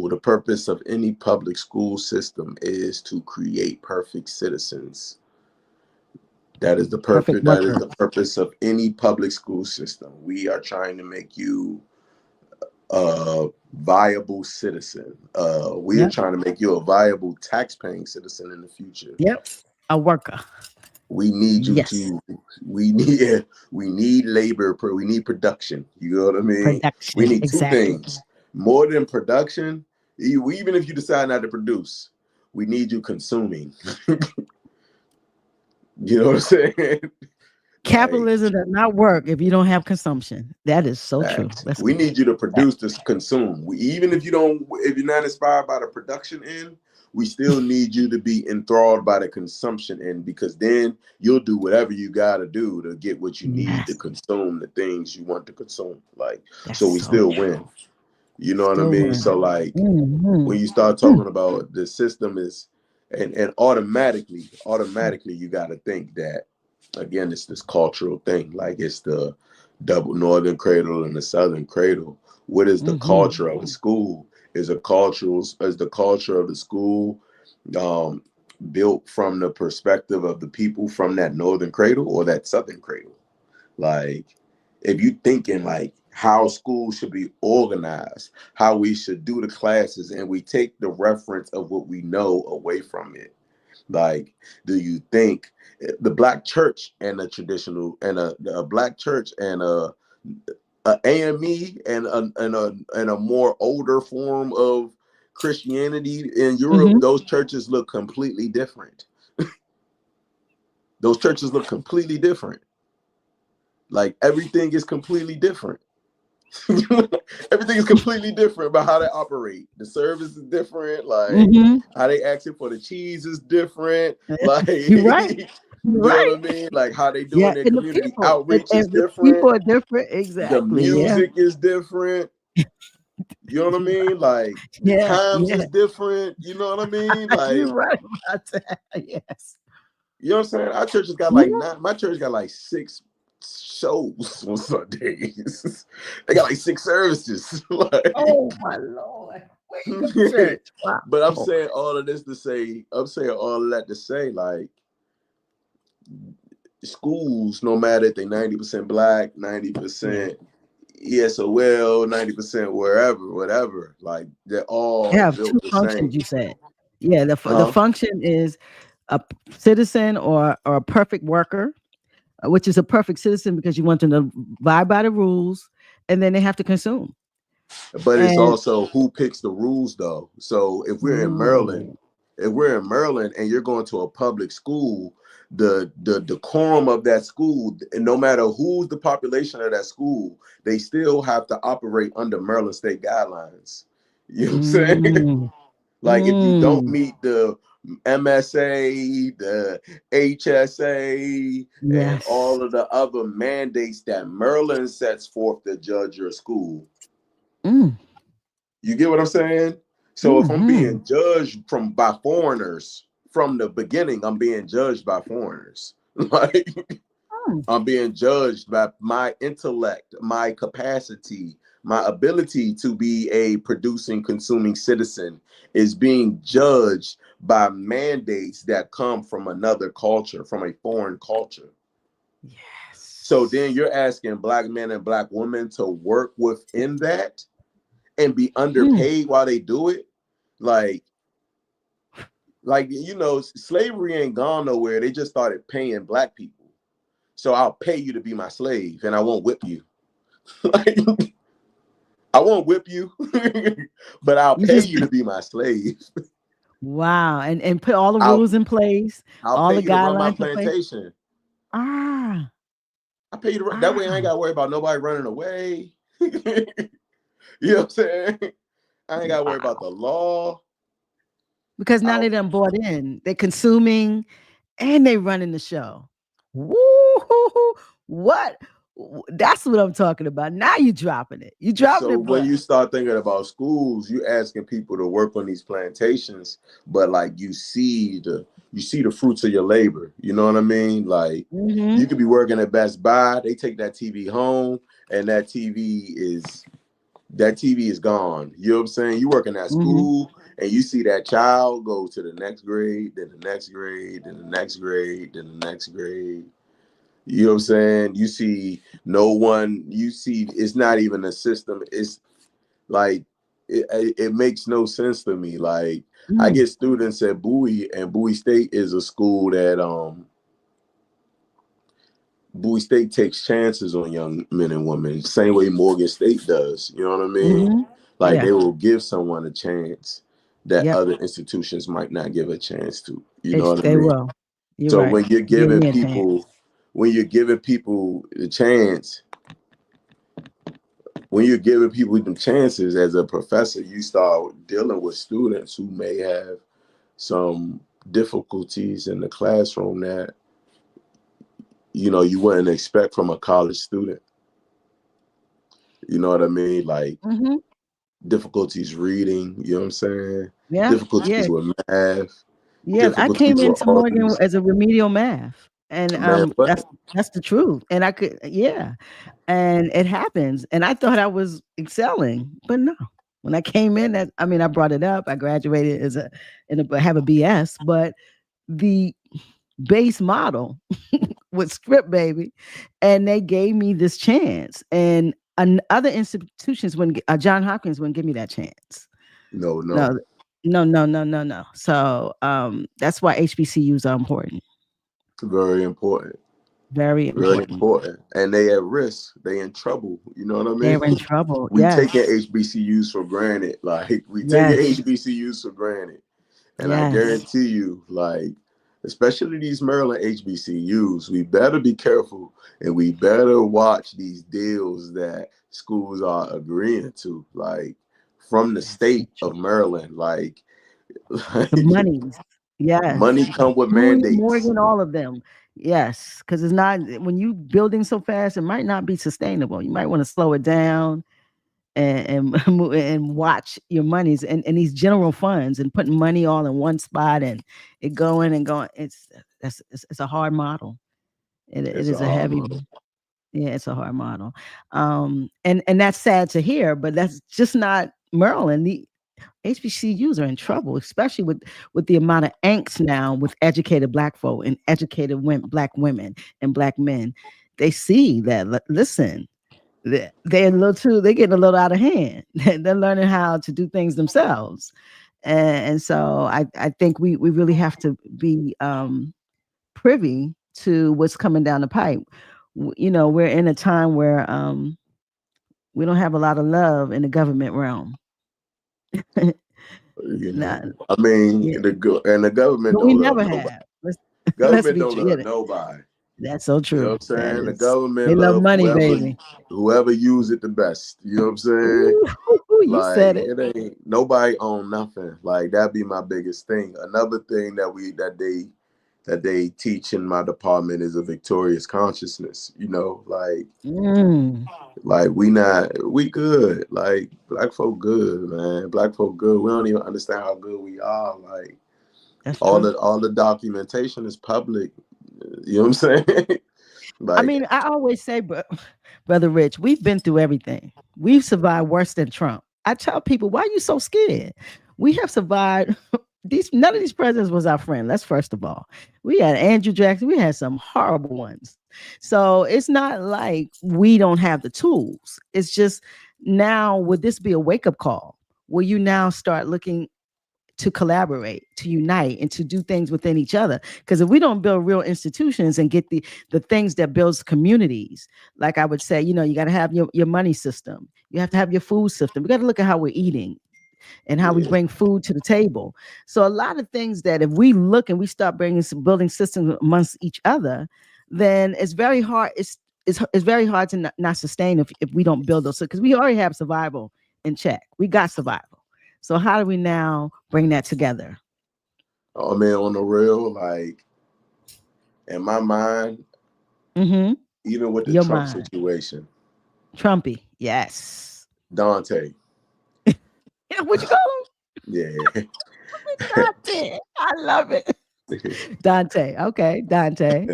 the purpose of any public school system is to create perfect citizens. That is the perfect purpose. That is worker. the purpose of any public school system. We are trying to make you a viable citizen. We are Yep. trying to make you a viable tax-paying citizen in the future. Yep. A worker. We need you Yes. to. We need. We need labor. We need production. You know what I mean? We Production. need two Exactly. things. more than production, even if you decide not to produce, we need you consuming. You know what I'm saying? Like, Capitalism does not work if you don't have consumption. That is so true. facts. That's We need you to produce to consume. Even if if you're not inspired by the production end, we still need you to be enthralled by the consumption end, because then you'll do whatever you got to do to get what you need to yes, consume the things you want to consume. Like, that's so we so still true. win. You know what I Still mean? win. So like, Mhm. when you start Mm. talking about the system is, and automatically you got to think that, again, it's this cultural thing. Like, it's the double northern cradle and the southern cradle. What is the Mhm. culture of the school? Is the culture of the school um, built from the perspective of the people from that northern cradle or that southern cradle? Like, if you thinking like how school should be organized, how we should do the classes, and we take the reference of what we know away from it. Like, do you think the black church and a traditional and a black church and a AME and a more older form of Christianity in Europe, Mhm. those churches look completely different. Those churches look completely different. Like, everything is completely different. Everything is completely different about how they operate. The service is different. Like, Mhm. how they asking for the cheese is different. Like, You're right. you You're know right. what I mean? Like, how they Yeah, doing their and the community people, outreach is and the different. people are different. The Exactly. Yeah. music is different. You know what I You're right. mean? Like, the Yeah. times Yeah. is different. You know what I mean? You're Like, right about that. Yes. you know what I'm saying? Our church has got like Yeah. my church got like 6 shows on Sundays. They got like 6 services. Like, Oh my Lord. Where you go to church? but I'm Wow. saying all of this to say, I'm saying all of that to say, like, schools, no matter if they 90% black, Yeah. 90% ESOL, 90% wherever, whatever, like, they're They all have two built the functions, same. you said. Yeah, the Huh? function is a citizen or a perfect worker, which is a perfect citizen because you want them to abide by the rules, and then they have to consume. But it's And also who picks the rules, though. So mm, if we're in Maryland and you're going to a public school, the decorum of that school, and no matter who's the population of that school, they still have to operate under Maryland state guidelines. You know what I'm saying? mm, Like, if you don't mm, meet the MSA, the HSA, and yes. all of the other mandates that Maryland sets forth to judge your school, Mm, you get what I'm saying? So if I'm mm-hmm. being judged by foreigners from the beginning, I'm being judged by foreigners. Like, Mm, I'm being judged by my intellect, my capacity, my ability to be a producing, consuming citizen is being judged by mandates that come from another culture, from a foreign culture. So then yes. you're asking black men and black women to work within that and be Mm, underpaid while they do it. Like, slavery ain't gone nowhere. They just started paying black people. So I'll pay you to be my slave, and I won't whip you. Like, I won't whip you, but I'll you pay just you to be my slave. wow, and put all the I'll rules in place, I'll all pay the you to run my guidelines in place. plantation. Ah, I pay you to run. That way I ain't ah, got to worry about nobody running away. You know what I'm saying? I ain't got to worry about the wow. law. Because now they I'll done bought in. They're consuming and they running the show. Woo! What? That's what I'm talking about. Now you dropping it. You dropping So it, when but you start thinking about schools, you asking people to work on these plantations, but like, you see the fruits of your labor. You know what I mean? Like, mm-hmm, you could be working at Best Buy, they take that TV home, and that TV is gone. You know what I'm saying? You working at mm-hmm, school and you see that child go to the next grade, then the next grade, then the next grade, then the next grade. You know what I'm saying? You see no one, you see it's not even a system. It's like, it makes no sense to me. Like, I mm, get students at Bowie, and Bowie State is a school that Bowie State takes chances on young men and women, same way Morgan State does. You know what I mean? mm-hmm, Like Yeah. they will give someone a chance that Yep. other institutions might not give a chance to. You know what I They mean? will. You're So right. when you're Give giving me a chance. people, when you're giving people the chance, when you're giving people them chances as a professor, you start dealing with students who may have some difficulties in the classroom that you wouldn't expect from a college student. You know what I mean? Like Hmm. difficulties reading, you know what I'm saying? Yeah. Yeah. Difficulties with math, Yeah. I came difficulties with into all Morgan these. as a remedial math. And Man, what? that's the truth. And I could, yeah. And it happens. And I thought I was excelling, but no. When I came in, I mean, I brought it up. I graduated have a BS, but the base model with script baby, and they gave me this chance. And other institutions wouldn't, John Hopkins wouldn't give me that chance. No, No, no. no, no, no, no, no. So that's why HBCUs are important. Very important. Very Very important. important. And they at risk. They in trouble. You know what I They're in mean? trouble. We Yes. taking HBCUs for granted. Like we taking Yes. HBCUs for granted. And I Yes. guarantee you, like, especially these Maryland HBCUs, we better be careful and we better watch these deals that schools are agreeing to, like from the That's so state true. of Maryland. Like, The monies. money Yes. come with Bowie, mandates. Morgan, all of them. Yes. Because it's not, when you building so fast, it might not be sustainable. You might want to slow it down and watch your monies and these general funds and putting money all in one spot and it going and going. It's a hard model. It It's a is a hard heavy, model. yeah, it's a hard model. And that's sad to hear, but that's just not Maryland. The HBCUs are in trouble, especially with the amount of angst now with educated Black folk and educated Black women and Black men. They see that. Listen, they're a little too. They're getting a little out of hand. They're learning how to do things themselves, and so I think we really have to be privy to what's coming down the pipe. We're in a time where we don't have a lot of love in the government realm. You Nah, know, I mean, yeah, the government but we don't love never nobody. have. Let's Government be don't true. love Yeah, nobody. that's so You know what true. I'm That saying? The is. They government love love money, baby. whoever use it the best. You know what I'm saying? Ooh, you Like said it. it ain't nobody own nothing. Like that'd be my biggest thing. Another thing that they teach in my department is a victorious consciousness. Mm, Like we good. Like Black folk good, man. Black folk good. We don't even understand how good we are. Like that's all true. the documentation is public. You know what I'm saying? I Like mean, I always say, Brother Rich, we've been through everything. We've survived worse than Trump. I tell people, why are you so scared? We have survived. None of these presidents was our friend. That's first of all. We had Andrew Jackson. We had some horrible ones. So it's not like we don't have the tools. It's just now, would this be a wake up call? Will you now start looking to collaborate, to unite, and to do things within each other? Because if we don't build real institutions and get the things that builds communities, like I would say, you got to have your money system. You have to have your food system. We got to look at how we're eating and how we yeah. bring food to the table. So a lot of things that if we look and we start building systems amongst each other, then it's very hard. It's very hard to not sustain if we don't build those. Because we already have survival in check. We got survival. So how do we now bring that together? I mean, on the real, like in my mind, Mm-hmm. even with the Your Trump mind. situation, Trumpy. Yes. Dante, Yeah, what you call yeah. him? Dante. I love it. Dante. Okay, Dante.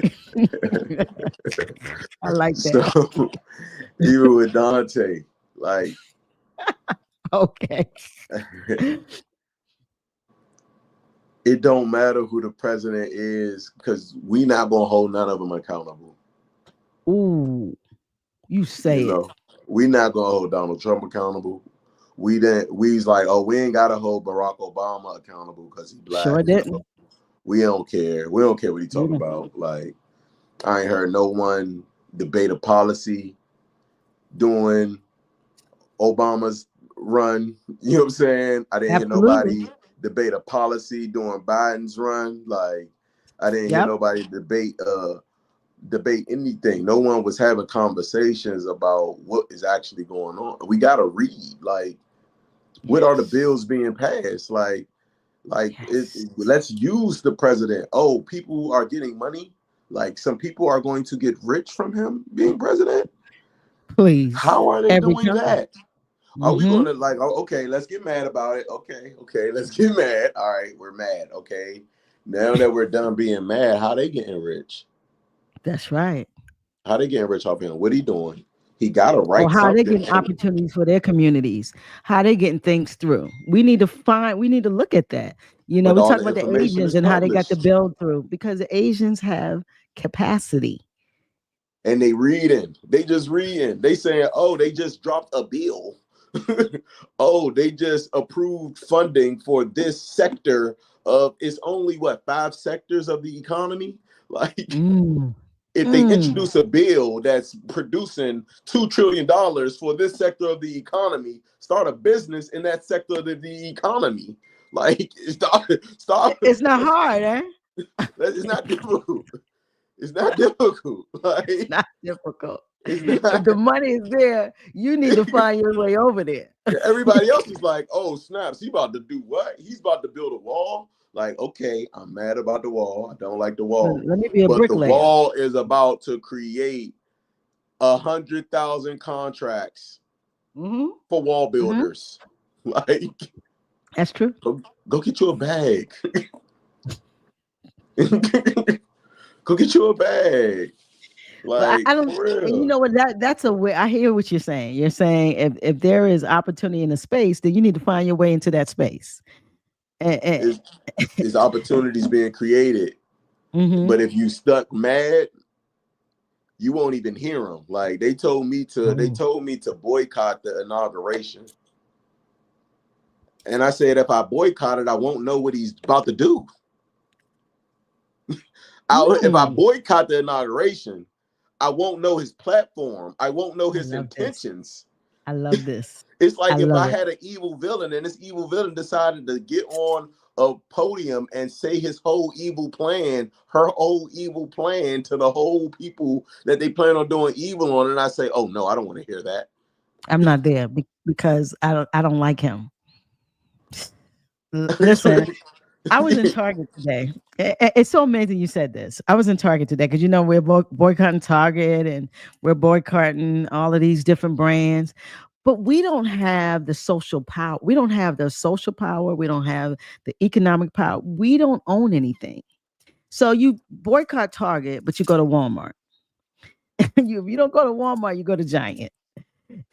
I like that. So even with Dante, like Okay. it don't matter who the president is because we not gonna hold none of them accountable. Ooh, you say it. We not gonna hold Donald Trump accountable. We didn't. We's like, oh, we ain't gotta hold Barack Obama accountable because he's Black. Sure didn't. We don't care. We don't care what he You talking know. about. Like I ain't heard no one debate a policy doing Obama's run. You know what I'm saying? I didn't hear Absolutely. nobody debate a policy during Biden's run. Like, I didn't hear Yep. nobody debate anything. No one was having conversations about what is actually going on. We gotta read, like, what are the bills being passed? Yes. Let's use the president. Oh, people are getting money. Like, some people are going to get rich from him being president. Please. How are they Every doing time. that? Are we Mm-hmm. going to, like, oh, okay, let's get mad about it. Okay, let's get mad. All right, we're mad. Okay, now that we're done being mad, how they getting rich? That's right. How they getting rich off him? What he doing? He got to Or write how they something. getting opportunities for their communities, how they getting things through. We need to look at that. But We all talk the about the information Asians is and how they got to published. build through because the Asians have capacity. And they reading. They just reading. They saying, oh, they just dropped a bill. Oh, they just approved funding for this sector of, it's only what, 5 sectors of the economy? Like, Mm, if they mm. introduce a bill that's producing $2 trillion for this sector of the economy, start a business in that sector of the economy. Like, start. It's not hard, eh? It's not difficult. It's not difficult. It's Like, not difficult. it's If not. the money is there, you need to find your way over there. Everybody else is like, oh, snaps. He about to do what? He's about to build a wall. Like, okay, I'm mad about the wall. I don't like the wall. Let me be a But the bricklayer. wall is about to create 100,000 contracts Mm-hmm. for wall builders. Like, That's true. go get you a bag. Go get you a bag. Well, Like, I don't, for and you real. know what? That's a way. I hear what you're saying. You're saying if there is opportunity in a space, then you need to find your way into that space. And, It's opportunities being created. mm-hmm. But if you stuck mad, you won't even hear them. Like, they told me to boycott the inauguration. And I said, if I boycott it, I won't know what he's about to do. If I boycott the inauguration, I won't know his platform. I won't know his intentions. I love this. It's like I if love I it. had an evil villain and this evil villain decided to get on a podium and say his whole evil plan, her whole evil plan to the whole people that they plan on doing evil on. And I say, oh no, I don't want to hear that. I'm not there because I don't like him. Listen, I was in Target today. It's so amazing you said this. I was in Target today because we're boycotting Target and we're boycotting all of these different brands, but we don't have the social power. We don't have the social power. We don't have the economic power. We don't own anything. So you boycott Target, but you go to Walmart. You don't go to Walmart, you go to Giant.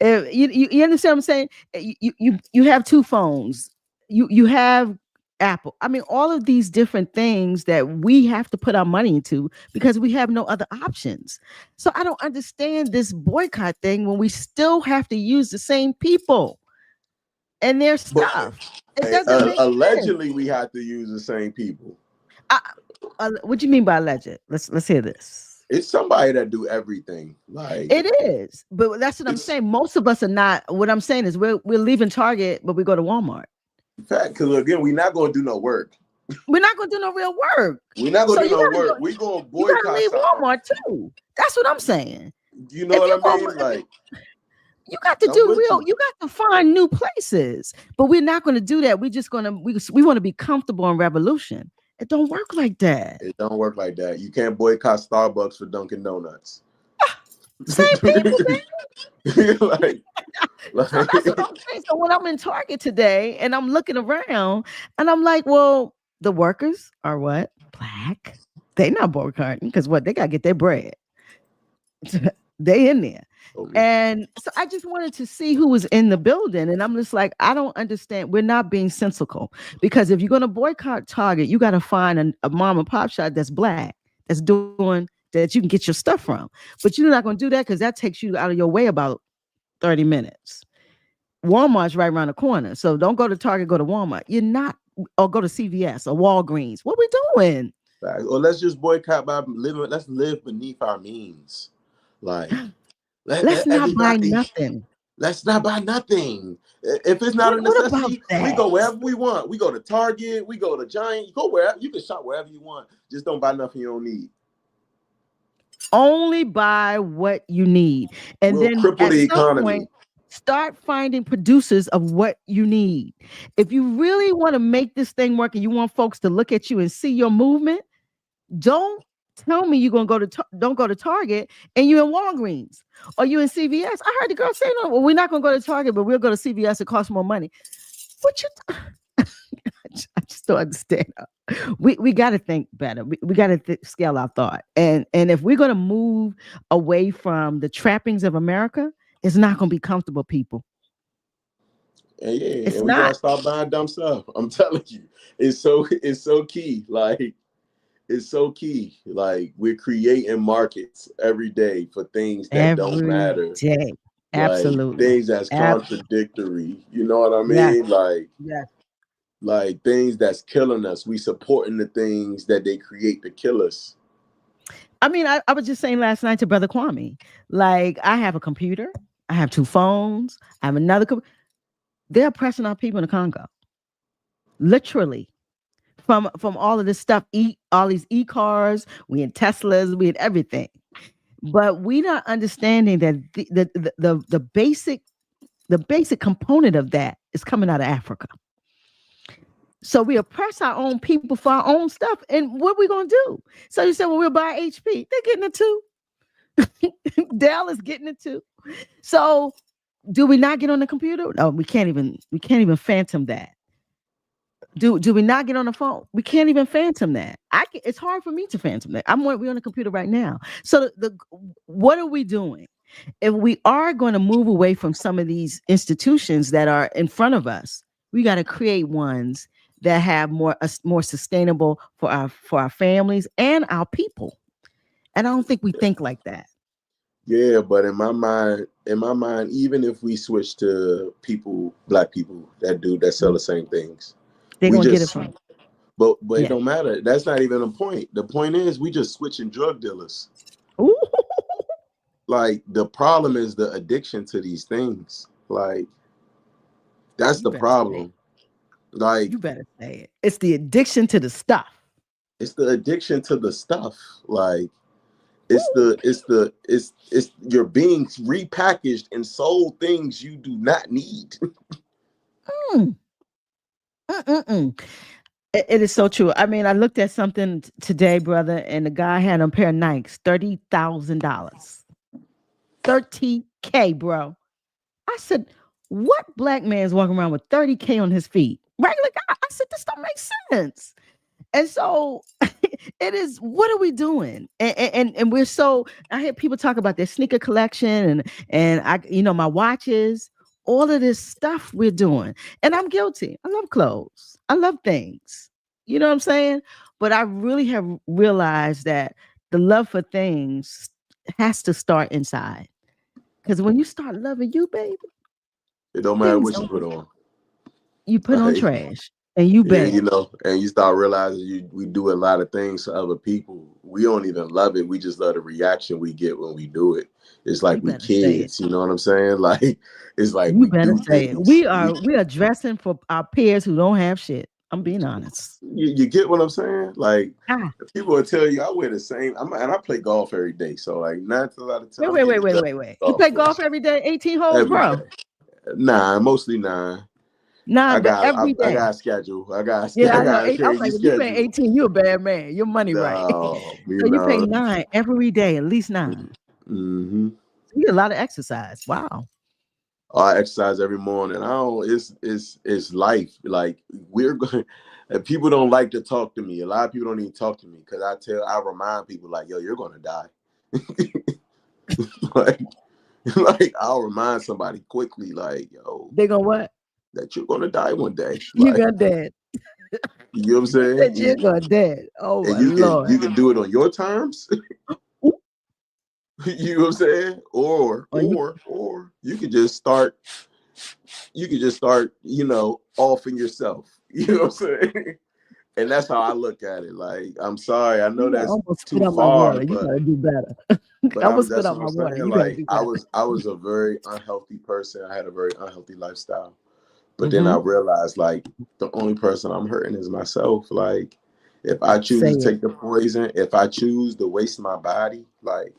You understand what I'm saying? You have 2 phones. You have Apple. I mean, all of these different things that we have to put our money into because we have no other options. So I don't understand this boycott thing when we still have to use the same people and their stuff. It doesn't make allegedly, sense. we have to use the same people. What do you mean by alleged? Let's hear this. It's somebody that do everything. Like, It is, but that's what I'm saying. Most of us are not. What I'm saying is we're leaving Target, but we go to Walmart. fact, because again, we're not going to do no work. We're not going to do no real work. We're not going So to do you no gotta work. go. We're going to You got to boycott leave something. Walmart too. That's what I'm saying. You know If you what I mean? Like, you got to I'm do with real. you. You got to find new places. But we're not going to do that. We're just going to we want to be comfortable in revolution. It don't work like that. It don't work like that. You can't boycott Starbucks for Dunkin' Donuts. Same people, man. like, So that's what I'm saying. So when I'm in Target today and I'm looking around and I'm like, well, the workers are what? Black. They not boycotting because what? They got to get their bread. They in there. And so I just wanted to see who was in the building. And I'm just like, I don't understand. We're not being sensical because if you're going to boycott Target, you got to find a mom and pop shop that's black, that's doing that you can get your stuff from. But you're not going to do that because that takes you out of your way about 30 minutes. Walmart's right around the corner. So don't go to Target, go to Walmart. You're not, or go to CVS or Walgreens. What we doing? Or let's just boycott by living. Let's live beneath our means. Like, Let's let not buy everybody. nothing. Let's not buy nothing. If it's not a What about necessity, we that? go wherever we want. We go to Target, we go to Giant, you go wherever, you can shop wherever you want. Just don't buy nothing you don't need. Only buy what you need. And We'll then cripple at the some economy. point, start finding producers of what you need. If you really want to make this thing work and you want folks to look at you and see your movement, don't tell me you're gonna don't go to Target and you're in Walgreens or you in CVS. I heard the girl say, no, well, we're not gonna go to Target, but we'll go to CVS. It costs more money. What you I just don't understand. We got to think better. We got to scale our thought. And if we're going to move away from the trappings of America, it's not going to be comfortable, people. And yeah, It's and we gotta not. stop buying dumb stuff. I'm telling you, it's so key. Like it's so key. Like we're creating markets every day for things that don't Every matter. day. Like Absolutely. things that's contradictory. You know what I Yes. mean? Like Yes. like things that's killing us. We supporting the things that they create to kill us. I mean, I was just saying last night to Brother Kwame, like I have a computer, I have 2 phones, I have another. They're oppressing our people in the Congo, literally. From all of this stuff, all these e-cars, we in Teslas, we in everything. But we not understanding that the basic component of that is coming out of Africa. So we oppress our own people for our own stuff. And what are we gonna do? So you said, well, we'll buy HP. They're getting it too. Dell is getting it too. So do we not get on the computer? No, we can't even phantom that. Do we not get on the phone? We can't even phantom that. It's hard for me to phantom that. We're on the computer right now. So what are we doing? If we are going to move away from some of these institutions that are in front of us, we got to create ones that have more sustainable for our families and our people. And I don't think we think like that. Yeah, but in my mind, even if we switch to black people that sell the same things, They're we gonna get it just from. but Yeah. it don't matter. That's not even the point. The point is we just switching drug dealers. Ooh. Like the problem is the addiction to these things. Like that's the problem. Like you better say it. It's the addiction to the stuff. It's the addiction to the stuff. Like it's you're being repackaged and sold things you do not need. It is so true. I mean, I looked at something today, brother, and the guy had a pair of Nikes, $30,000. $30K, bro. I said, what black man's walking around with $30K on his feet? Regular guy. I said, this don't make sense. And so it is, what are we doing? And we're so, I hear people talk about their sneaker collection and I, my watches, all of this stuff we're doing. And I'm guilty. I love clothes. I love things. You know what I'm saying? But I really have realized that the love for things has to start inside. Because when you start loving you, baby, it don't matter what you put on. You put on trash. And you bet. And you start realizing we do a lot of things to other people. We don't even love it. We just love the reaction we get when we do it. It's like we kids, you know what I'm saying? Like it's like you we better do say things. It. We are dressing for our peers who don't have shit. I'm being honest. You get what I'm saying? Like people will tell you I wear the same. And I play golf every day. So like 9 out of 10. Wait. You play golf every day? 18 holes, bro? Nah, mostly 9. Nah, but every day. I got a schedule. I got a crazy like, schedule. If you pay 18, you a bad man. Your money right. So you pay 9 every day, at least 9. Mm-hmm. So you get a lot of exercise. Wow. I exercise every morning. It's life. Like we're going. People don't like to talk to me. A lot of people don't even talk to me because I remind people like, yo, you're gonna die. like I'll remind somebody quickly, like, yo, they gonna what? That you're gonna die one day. You got dead. You know what I'm saying? That you're gonna dead. Oh my Lord. You can do it on your terms. You know what I'm saying? Or you could just start, offing yourself. You know what I'm saying? And that's how I look at it. Like, I'm sorry, I know that's too far, but you gotta do better. But I almost spit that's out what my I'm water. saying. You got to Like do that. I was a very unhealthy person. I had a very unhealthy lifestyle. But then I Mm-hmm. realized like the only person I'm hurting is myself. Like if I choose Say to it. take the poison, if I choose to waste my body, like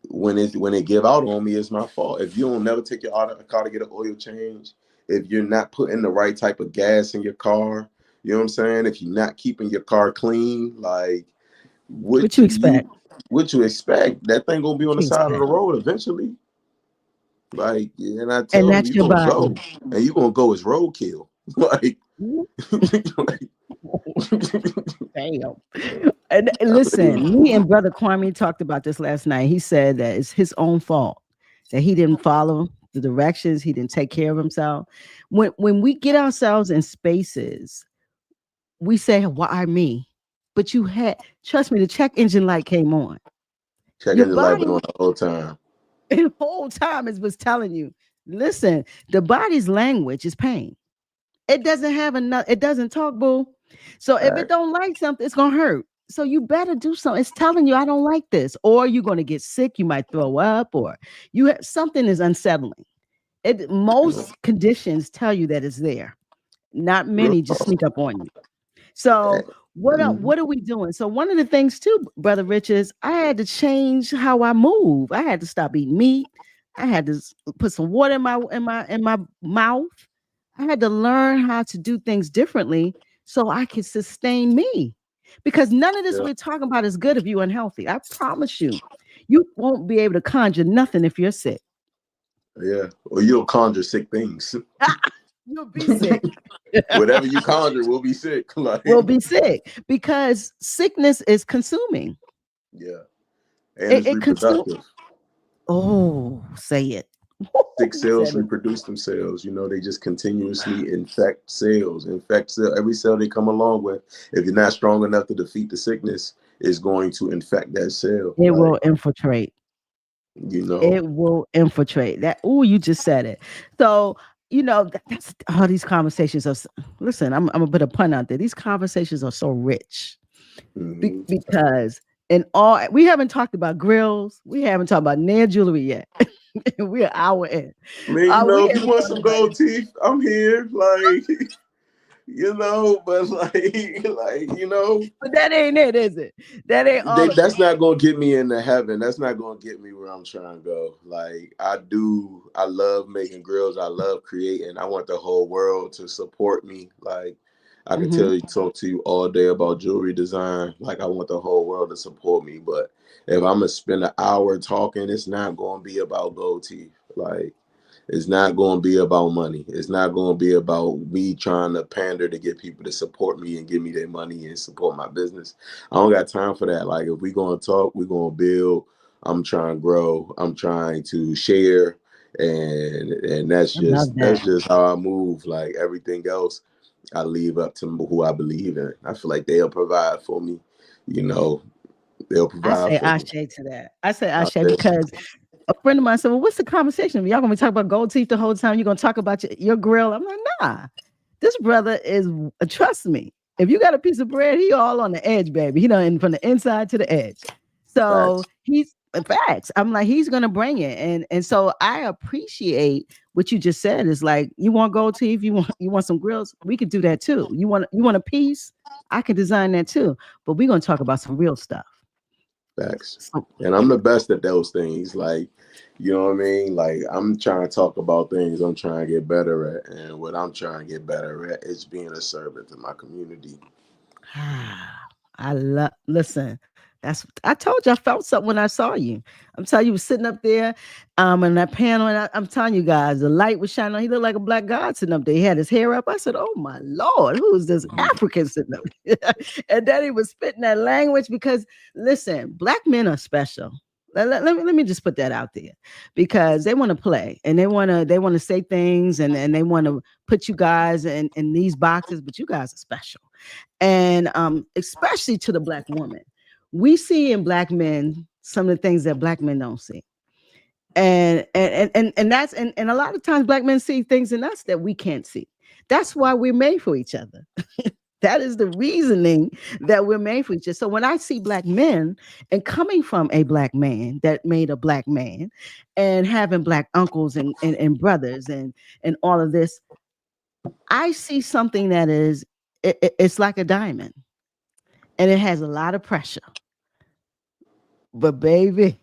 when it give out on me, it's my fault. If you don't never take your car to get an oil change, if you're not putting the right type of gas in your car, you know what I'm saying? If you're not keeping your car clean, like What what you expect? what you expect? That thing gonna be on What the you side of the expect? road eventually. Like, and I And tell them that's you your gonna body. go, and you gonna go as roadkill. like, like Damn. And I mean, listen, me and Brother Kwame talked about this last night. He said that it's his own fault that he didn't follow the directions, he didn't take care of himself. When we get ourselves in spaces, we say, "Why me?" But you had trust me, the check engine light came on. Your checking the light body been on the whole time. the whole time it was telling you, listen, the body's language is pain. It doesn't have enough, it doesn't talk, boo. So if it Fact. don't like something, it's gonna hurt. So you better do something. It's telling you I don't like this, or you're gonna get sick, you might throw up, or something is unsettling. You Most conditions tell you that it's there. Not know, many just sneak up on you. So Mhm. what are we doing? So one of the things too, Brother Rich, is I had to change how I move. I had to stop eating meat. I had to put some water in my mouth. I had to learn how to do things differently so I could sustain me. Because none of this Yeah, we're talking about is good if you're unhealthy. I promise you, you won't be able to conjure nothing if you're sick. yeah. Or you'll conjure sick things. You'll be sick. Whatever you conjure will be sick. Like, Will be sick because sickness is consuming. yeah, and It, it's it consumes. reproductive. Oh, say it. Sick Who cells said it? reproduce themselves. You know, they just continuously infect cell. Every cell they come along with. If you're not strong enough to defeat the sickness, it's going to infect that cell. It will Like, infiltrate. you know, It will infiltrate. That. Oh, you just said it. So that's all these conversations are. Listen, I'm gonna put a pun out there. These conversations are so rich mhm. because in all we haven't talked about grills. We haven't talked about nail jewelry yet. We're an hour in. I mean, We if you haven't want talked some about. gold teeth, I'm here. Like, but But that ain't it, is it? That ain't all of it. that's not gonna get me into heaven. That's not gonna get me where I'm trying to go. Like, I love making grills. I love creating. I want the whole world to support me. Like, I could Hmm. talk to you all day about jewelry design. Like, I want the whole world to support me. But if I'm gonna spend an hour talking, it's not gonna be about gold teeth. Like, it's not going to be about money. It's not going to be about me trying to pander to get people to support me and give me their money and support my business. I don't got time for that. Like, if we're going to talk, we're going to build. I'm trying to grow. I'm trying to share. And I love that's that. just how I move. Like, everything else, I leave up to who I believe in. I feel like they'll provide for me. You know, they'll I provide say for me. ashe to that. I say I ashe said, because a friend of mine said, "Well, what's the conversation? Y'all gonna be talking about gold teeth the whole time? You're gonna talk about your grill?" I'm like, "Nah, this brother is. Trust me. If you got a piece of bread, he all on the edge, baby. He done from the inside to the edge. So facts, he's facts. I'm like, he's gonna bring it, and so I appreciate what you just said. Is like, you want gold teeth, you want some grills, we could do that too. You want a piece, I can design that too. But we're gonna talk about some real stuff. facts. So And I'm the best at those things. Like, you know what I mean? Like, I'm trying to talk about things I'm trying to get better at. And what I'm trying to get better at is being a servant to my community. I love. Listen, I told you I felt something when I saw you. I'm telling you, was sitting up there, in that panel, and I'm telling you guys, the light was shining on. He looked like a black god sitting up there. He had his hair up. I said, "Oh my Lord, who is this Mhm. African sitting up there?" And then he was spitting that language because, listen, black men are special. Let me just put that out there because they want to play and they want to say things and they want to put you guys in these boxes, but you guys are special. And especially to the black woman, we see in black men some of the things that black men don't see, and that's and a lot of times black men see things in us that we can't see. That's why we're made for each other. That is the reasoning that we're made for each other. So when I see black men and coming from a black man that made a black man and having black uncles and brothers and all of this, I see something that is it's like a diamond and it has a lot of pressure. But baby,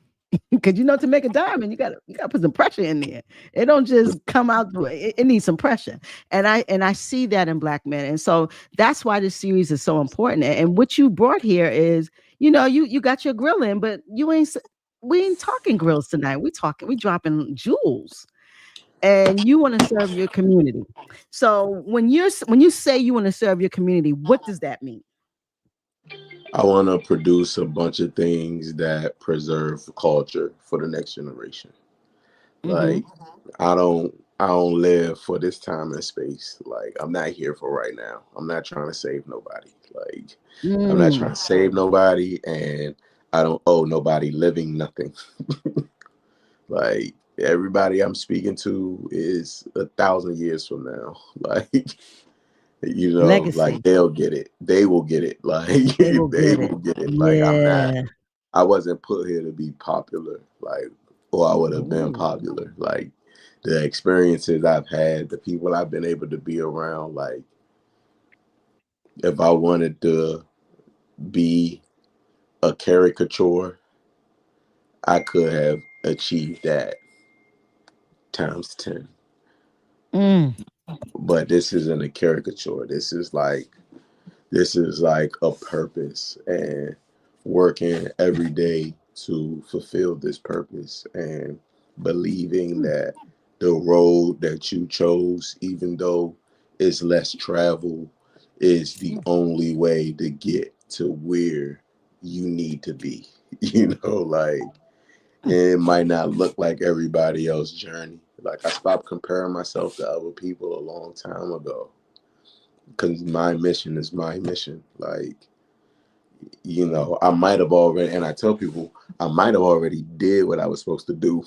because to make a diamond, you gotta put some pressure in there. It don't just come out. It needs some pressure, and I see that in black men, and so that's why this series is so important. And what you brought here is, you got your grill in, but we ain't talking grills tonight. We dropping jewels, and you want to serve your community. So when you say you want to serve your community, what does that mean? I want to produce a bunch of things that preserve culture for the next generation. Mm-hmm. Like I don't live for this time and space. Like I'm not here for right now. I'm not trying to save nobody. Like I'm not trying Mm. to save nobody, and I don't owe nobody living nothing. Like everybody I'm speaking to is 1,000 years from now. Like like Legacy. they'll get it. They will get it. Like They will they get it. will get it. Like Yeah. I wasn't put here to be popular. Like or I would have been Ooh. popular. Like the experiences I've had, the people I've been able to be around, like if I wanted to be a caricature, I could have achieved that times 10. Mm. But this isn't a caricature. This is like a purpose and working every day to fulfill this purpose and believing Mm. that the road that you chose, even though it's less travel, is the only way to get to where you need to be. Like it might not look like everybody else's journey. Like I stopped comparing myself to other people a long time ago because my mission is my mission. Like, I might have already, and I tell people, I might have already did what I was supposed to do.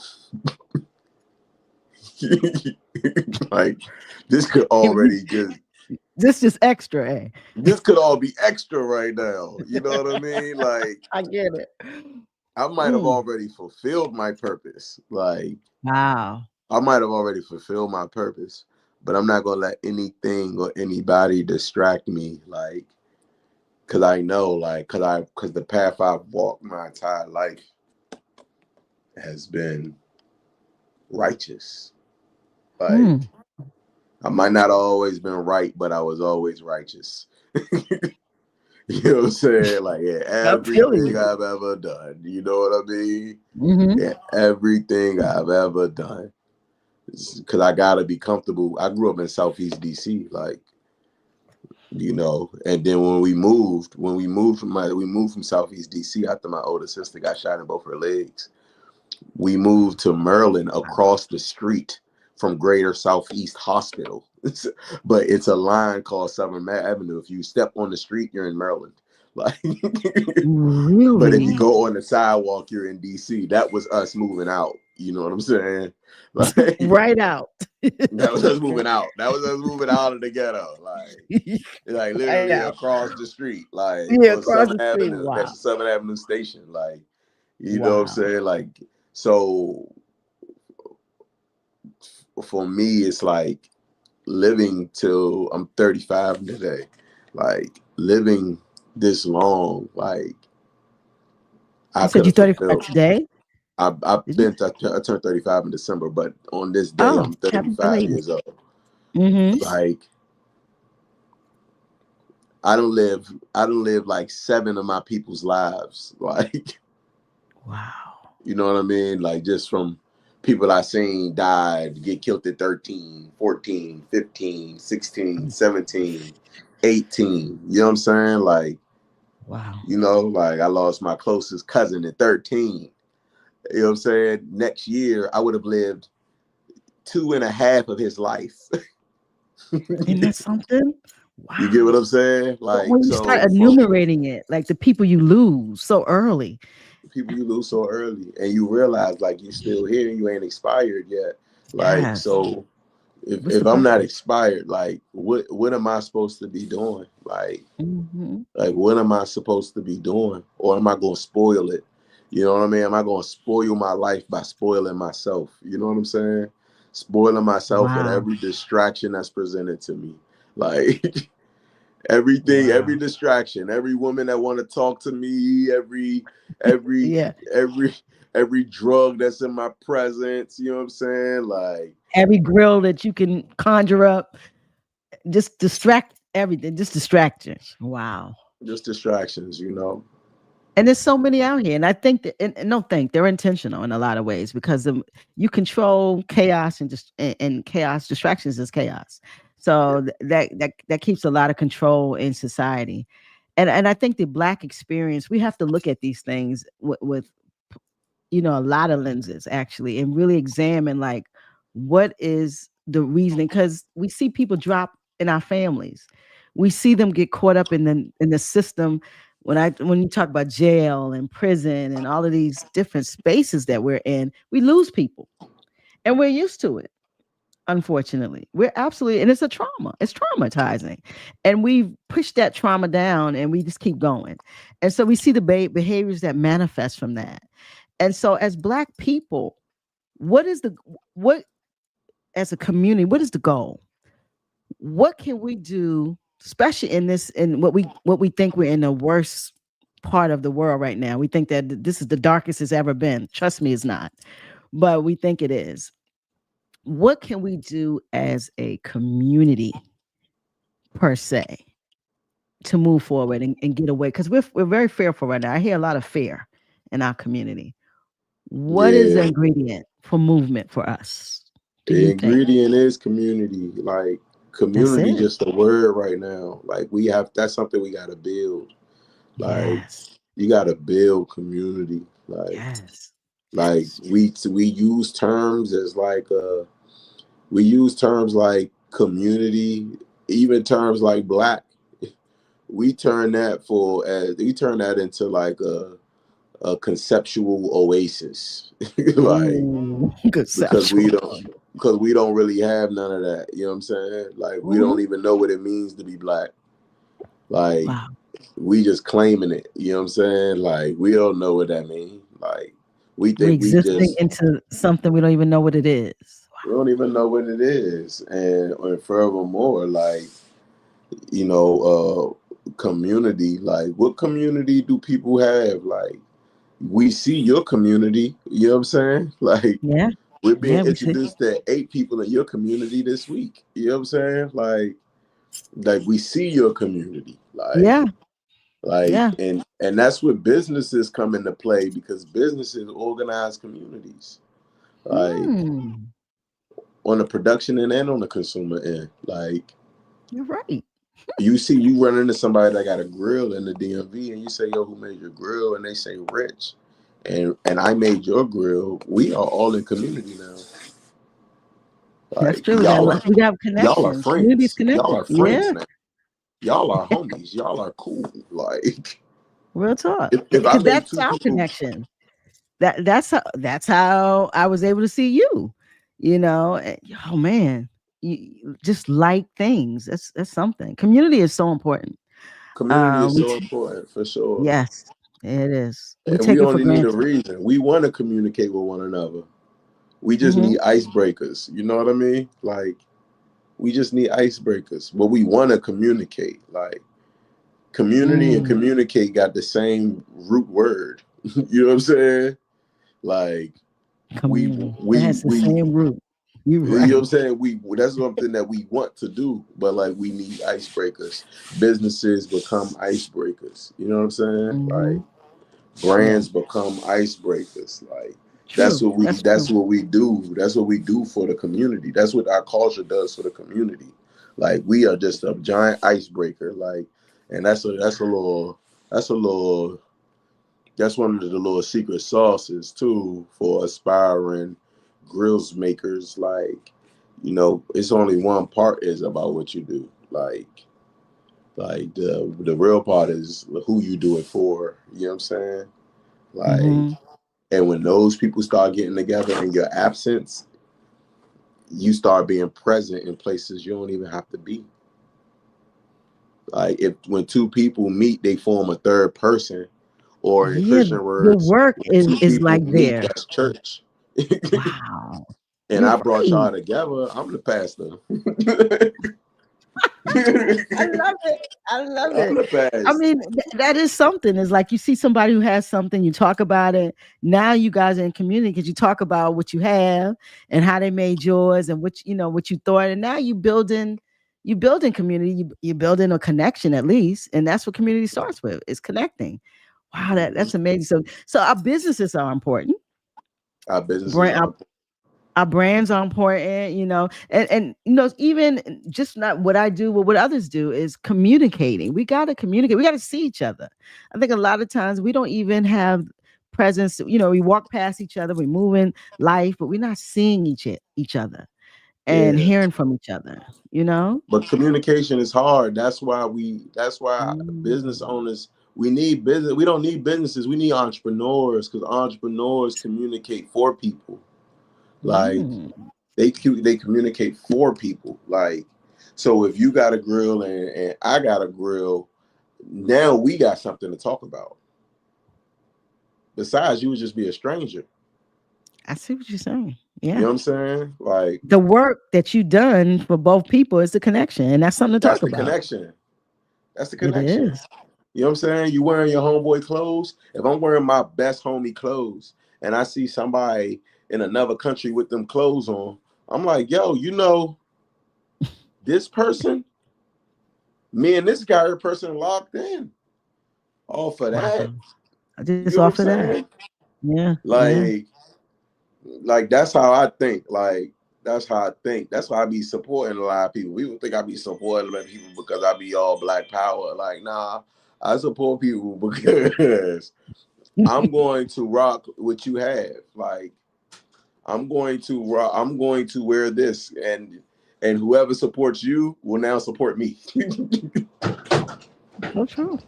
Like, this could already just, This just extra, eh? this could all be extra right now. You know what I mean? Like, I get it. I might have Mm. already fulfilled my purpose. Like, Wow. I might have already fulfilled my purpose, but I'm not gonna let anything or anybody distract me. Like, cause I know, like, cause the path I've walked my entire life has been righteous. Like, Mm. I might not have always been right, but I was always righteous. You know what I'm saying? Like, yeah, I'm feeling everything you. I've ever done. You know what I mean? Mm-hmm. Yeah, everything I've ever done. Because I gotta be comfortable. I grew up in Southeast DC, like, and then when we moved from Southeast DC after my older sister got shot in both her legs. We moved to Maryland across the street from Greater Southeast Hospital. But it's a line called Southern Avenue. If you step on the street, you're in Maryland. Like, but if you Really? go on the sidewalk, you're in DC. That was us moving out. You know what I'm saying? Like, Right out. that was us Okay. moving out. That was us moving out of the ghetto. Like Right literally out. across the street, like Yeah, on across Southern the street. Avenue, next Wow. to Southern Avenue Station. Like, you know what I'm Wow. saying? Like, so for me, it's like living till I'm 35 today, like living this long, like I You said could you have 35 fulfilled. today? I've Did you? been I turned 35 in December, but on this day Oh, I'm happy 35 belated. years old. Mm-hmm. Like I don't live like 7 of my people's lives. Like, Wow. you know what I mean? Like just from people I seen died, get killed at 13, 14, 15, 16, 17, 18. You know what I'm saying? Like, Wow. like I lost my closest cousin at 13. You know what I'm saying? Next year I would have lived 2.5 of his life. Isn't that something? You get what Wow. I'm saying? But Like, when you start so from enumerating it, like the people you lose so early. people you lose so early and you realize like you're still here, you ain't expired yet. Like, Yes. so What's the if I'm not purpose? expired, like what am I supposed to be doing? Mm-hmm. Like what am I supposed to be doing? Or am I gonna spoil it? You know what I mean? Am I gonna spoil my life by spoiling myself? You know what I'm saying? Spoiling myself with Wow. every distraction that's presented to me. Like everything, every Wow. distraction, every woman that want to talk to me, every Yeah. every every drug that's in my presence, you know what I'm saying? Like Every grill that you can conjure up, just distract everything, just distractions. Wow. just distractions, you know. And there's so many out here. And I think that, and don't think they're intentional in a lot of ways because you control chaos and just and chaos, distractions is chaos. Yeah. So that keeps a lot of control in society. And I think the Black experience, we have to look at these things with a lot of lenses actually, and really examine like what is the reasoning, because we see people drop in our families, we see them get caught up in the system. When you talk about jail and prison and all of these different spaces that we're in, we lose people, and we're used to it. Unfortunately, we're absolutely, and it's a trauma, it's traumatizing, and we've pushed that trauma down and we just keep going. And so we see the behaviors that manifest from that. And so as Black people, what is the what as a community, what is the goal? What can we do, especially in what we think we're in the worst part of the world right now? We think that this is the darkest it's ever been. Trust me, it's not. But we think it is. What can we do as a community per se to move forward and get away? Because we're very fearful right now. I hear a lot of fear in our community. What is the Yeah. ingredient for movement for us? Do The you think? ingredient is community. Like That's community it. just a word right now. Like that's something we gotta build. Like Yes. you gotta build community. Like Yes. like Yes. we use terms as like we use terms like community, even terms like black. We turn that into like a conceptual oasis. Like Ooh, because we conceptual. don't because we don't really have none of that. You know what I'm saying? Like we don't Mhm. even know what it means to be black. Like Wow. we just claiming it. You know what I'm saying? Like we don't know what that means. Like we We think existing into something we don't even know what it is. we don't even know what it is. And furthermore, like, you know, community, like what community do people have? Like we see your community, you know what I'm saying? Like Yeah. we're Yeah, being we see. introduced to 8 people in your community this week. You know what I'm saying? Like we see your community. Yeah. Like Yeah. and that's where businesses come into play because businesses organize communities. Like Mm, on the production end and on the consumer end. Like you're right. you run into somebody that got a grill in the DMV and you say, yo, who made your grill? And they say Rich. And I made your grill. We are all in community now. That's Like true. We got y'all are connections. Communities friends. Y'all connected. are friends Yeah. now. Y'all are homies. Y'all are cool. Like Real talk. if I Because made that's two our people connection. That's how I was able to see you. Oh man, you just like things. That's something. Community is so important. community is We so important for sure. yes, it is. We And we take it for only need a granted. reason. We want to communicate with one another. We just Hmm. need icebreakers. You know what I mean? Like we just need icebreakers. But we want to communicate. Like community and Mm, communicate got the same root word. You know what I'm saying? Like community. It has the we same root. You're you know what I'm right. saying? We that's something that we want to do, but like we need icebreakers. Businesses become icebreakers. You know what I'm saying? Like Hmm. Yeah. brands become icebreakers. Like True. That's that's true. what we do. That's what we do for the community. That's what our culture does for the community. Like we are just a giant icebreaker. Like, and that's a little that's one of the little secret sauces too for aspiring grills makers. Like, you know, it's only one part is about what you do. Like the real part is who you do it for. You know what I'm saying? Like, Hmm. and when those people start getting together in your absence, you start being present in places you don't even have to be. Like if when two people meet, they form a third person, or in Yeah, Christian your words, work when is two is people like meet, there. that's church. Wow. And You're I brought right. y'all together. I'm the pastor. I love it. I love I'm it. the I pastor. mean, that is something. It's like you see somebody who has something, you talk about it. Now you guys are in community because you talk about what you have and how they made yours and what you thought. And now you building community. You building a connection at least, and that's what community starts with. Is connecting. Wow, Mhm. that's amazing. So our businesses are important. Our businesses Brand, are. our brands are important, and even just not what I do, but what others do is communicating. We got to communicate. We got to see each other. I think a lot of times we don't even have presence. We walk past each other, we move in life, but we're not seeing each other and Yeah. hearing from each other. You know. But communication is hard. That's why business Mm. owners, we need business. We don't need businesses. We need entrepreneurs, because entrepreneurs communicate for people. Like Mm. they communicate for people. Like, so if you got a grill and I got a grill, now we got something to talk about. Besides, you would just be a stranger. I see what you're saying. You know Yeah. what I'm saying? Like, The work that you done for both people is the connection, and that's something to that's talk the about. connection. That's the It connection. is. You know what I'm saying? You wearing your homeboy clothes. If I'm wearing my best homie clothes and I see somebody in another country with them clothes on, I'm like, yo, this person, me and this guy, person locked in. All for Wow. that. I just You know what I'm offer that. saying? Yeah, yeah. Like, that's how I think. Like, that's how I think. That's why I be supporting a lot of people. People think I be supporting a lot of people because I be all black power. Like, nah, I support people because I'm going to rock what you have. Like, I'm going to wear this, and whoever supports you will now support me. You So true.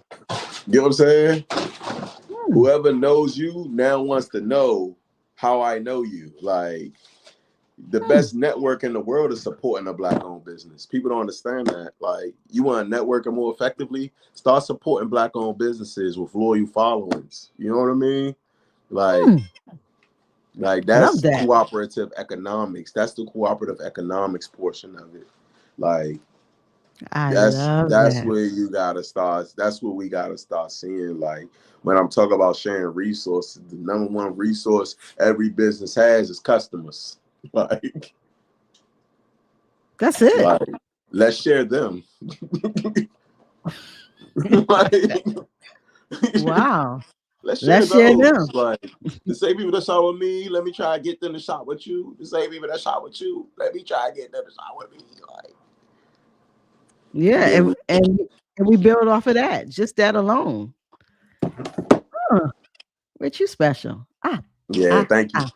get what I'm saying? Hmm. Whoever knows you now wants to know how I know you. Like, the Hmm. best network in the world is supporting a black owned business. People don't understand that. Like, you want to network more effectively, start supporting black owned businesses with loyal followings. You know what I mean? Like, Hmm. Love that's that. cooperative economics. That's the cooperative economics portion of it. Like, I love that's that. where you gotta start. That's what we gotta start seeing. Like, when I'm talking about sharing resources, the number one resource every business has is customers. Like, That's it. like let's share them. Like, Wow. let's share Let's share those. them. Like, the same people that shop with me, let me try to get them to shop with you. The same people that shop with you, let me try to get them to shop with me. Like, Yeah, then we, and we build off of that. Just that alone. Huh. Rich, you special. yeah, Ah, thank you. ah.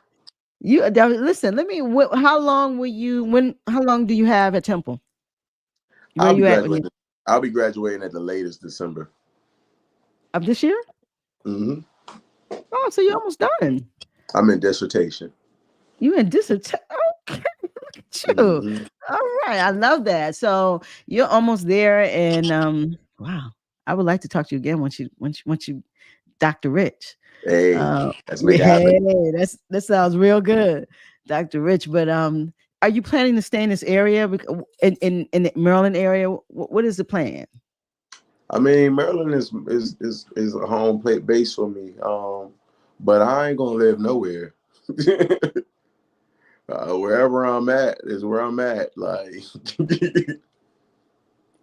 Listen. Let me. How long were you? How long do you have at Temple? Where I'll be you at when you graduating. I'll be graduating at the latest December. of this year? Hmm. Oh, so you're almost done. I'm in dissertation. You in dissertation? Okay, look at you. Hmm. All right, I love that. So you're almost there, and wow, I would like to talk to you again once you Dr. Rich. Hey, let's make Yeah, it hey, happen. that sounds real good, Dr. Rich. But are you planning to stay in this area in the Maryland area? What is the plan? I mean, Maryland is a home plate base for me. But I ain't gonna live nowhere. Wherever I'm at is where I'm at. Like,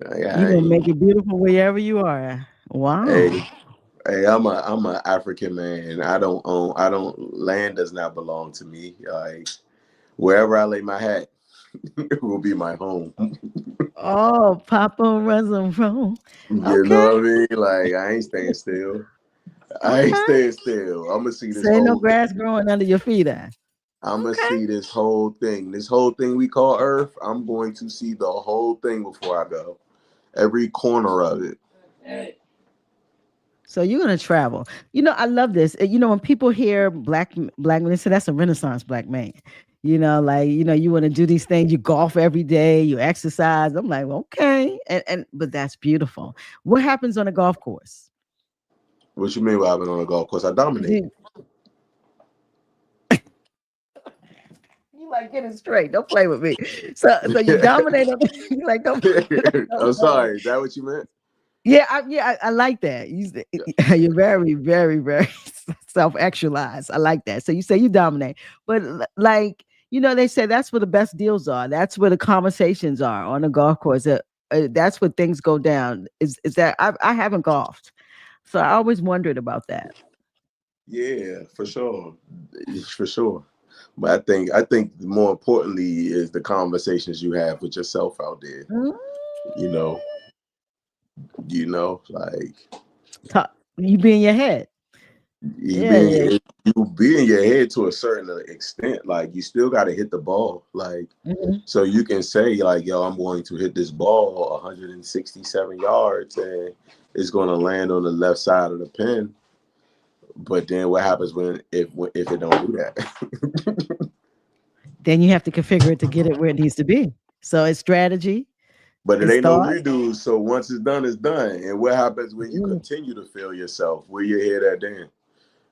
You're I gonna make ain't. it beautiful wherever you are. Wow. Hey, hey, I'm a African man. I don't land does not belong to me. Like, wherever I lay my hat will be my home. Oh, Papa Reservoir. You know Okay, what I mean? Like, I ain't staying still. I ain't okay. staying still. I'm gonna see this So ain't no whole thing. grass growing under your feet. I'm gonna Okay. see this whole thing. This whole thing we call Earth. I'm going to see the whole thing before I go. Every corner of it. So you're gonna travel. I love this. When people hear black men, say that's a Renaissance black man. Like, you want to do these things, you golf every day, you exercise. I'm like, okay. And but that's beautiful. What happens on a golf course? What you mean by having on a golf course? I dominate. Do, you like get it straight. Don't play with me. So you dominate on you like don't, I'm don't play. sorry. Is that what you meant? Yeah, I like that. You're very, very, very self-actualized. I like that. So you say you dominate, but like they say that's where the best deals are. That's where the conversations are on the golf course. That's where things go down. Is that I haven't golfed, so I always wondered about that. Yeah, for sure, for sure. But I think more importantly is the conversations you have with yourself out there. Mm. You know, like You be in your head. you Yeah, yeah. being you be in your head to a certain extent. Like you still got to hit the ball. Like Mhm. so you can say like, yo, I'm going to hit this ball 167 yards and it's going to land on the left side of the pin. But then what happens if it don't do that? Then you have to configure it to get it where it needs to be. So it's strategy, But it it's ain't no thought. redo. So once it's done, it's done. And what happens when you Mm, continue to fail yourself? Where you head at then?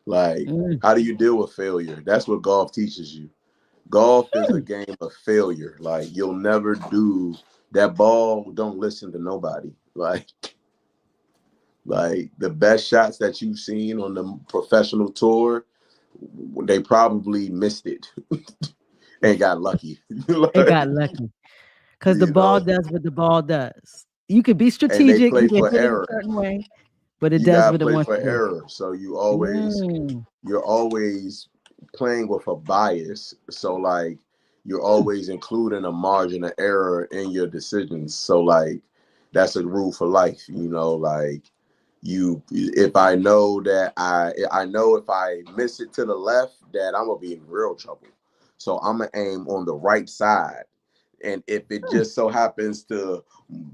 Like, mm. how do you deal with failure? That's what golf teaches you. Golf is a game of failure. Like, you'll never do that. Ball don't listen to nobody. Like the best shots that you've seen on the professional tour, they probably missed it and got lucky. It got Like, lucky. Because the you ball know, does what the ball does. You could be and they strategic, play you can for hit it a error. certain way, but it You does gotta what it play wants for to do. error. So Mm. you're always playing with a bias. So like you're always including a margin of error in your decisions. So like that's a rule for life, like you if I know that I know if I miss it to the left that I'm gonna be in real trouble. So I'm gonna aim on the right side. And if it Hmm. just so happens to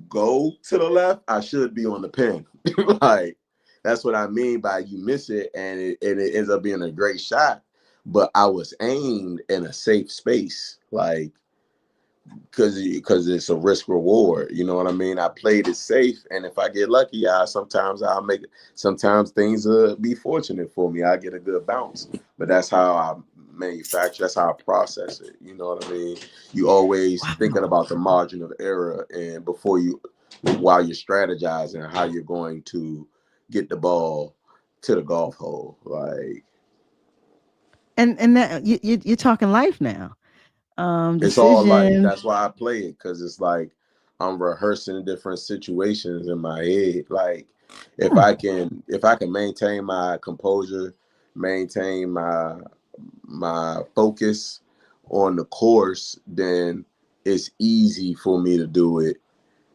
go to the left, I should be on the pin. Like that's what I mean by you miss it and it ends up being a great shot. But I was aimed in a safe space, like because it's a risk reward. You know what I mean? I played it safe, and if I get lucky, sometimes I'll make it. Sometimes things will be fortunate for me. I get a good bounce, but that's how I manufacture. That's how I process it. You know what I mean? You always thinking Wow. about the margin of error, and while you're strategizing how you're going to get the ball to the golf hole, like. And that you're talking life now. It's all life. Decision. That's why I play it because it's like I'm rehearsing different situations in my head. Like Hmm. if I can maintain my composure, maintain my focus on the course, then it's easy for me to do it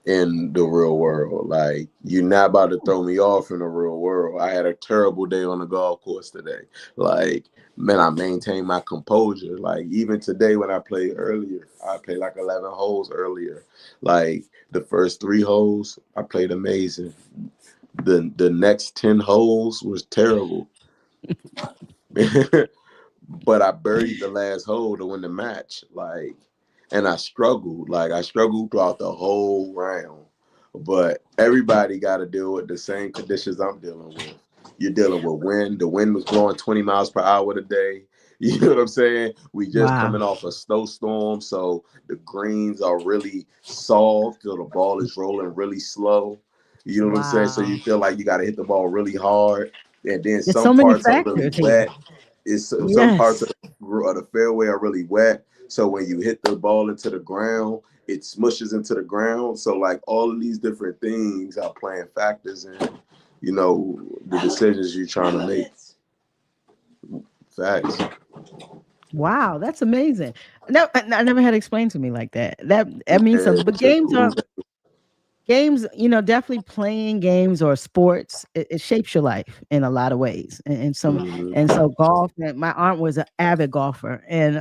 in the real world. Like you're not about to throw me off in the real world. I had a terrible day on the golf course today. Like, man, I maintained my composure. Like even today when I played earlier, I played like 11 holes earlier. Like the first 3 holes, I played amazing. The next 10 holes was terrible. But I birdied the last hole to win the match. Like, and I struggled. Like, I struggled throughout the whole round. But everybody got to deal with the same conditions I'm dealing with. You're dealing with wind. The wind was blowing 20 miles per hour today. You know what I'm saying? We just Wow. coming off a snowstorm, so the greens are really soft. So the ball is rolling really slow. You know what I'm saying? So you Wow. feel like you got to hit the ball really hard, and then There's some so many parts are really factors here. wet. It's some parts Yes. of the fairway are really wet. So when you hit the ball into the ground, it smushes into the ground. So like all of these different things are playing factors in, the decisions you're trying to make. Facts. Wow, that's amazing. No, I never had it explained to me like that. That means Yeah, something. But it's a cool. games, definitely playing games or sports, it shapes your life in a lot of ways. And Mm-hmm. so golf, and my aunt was an avid golfer, and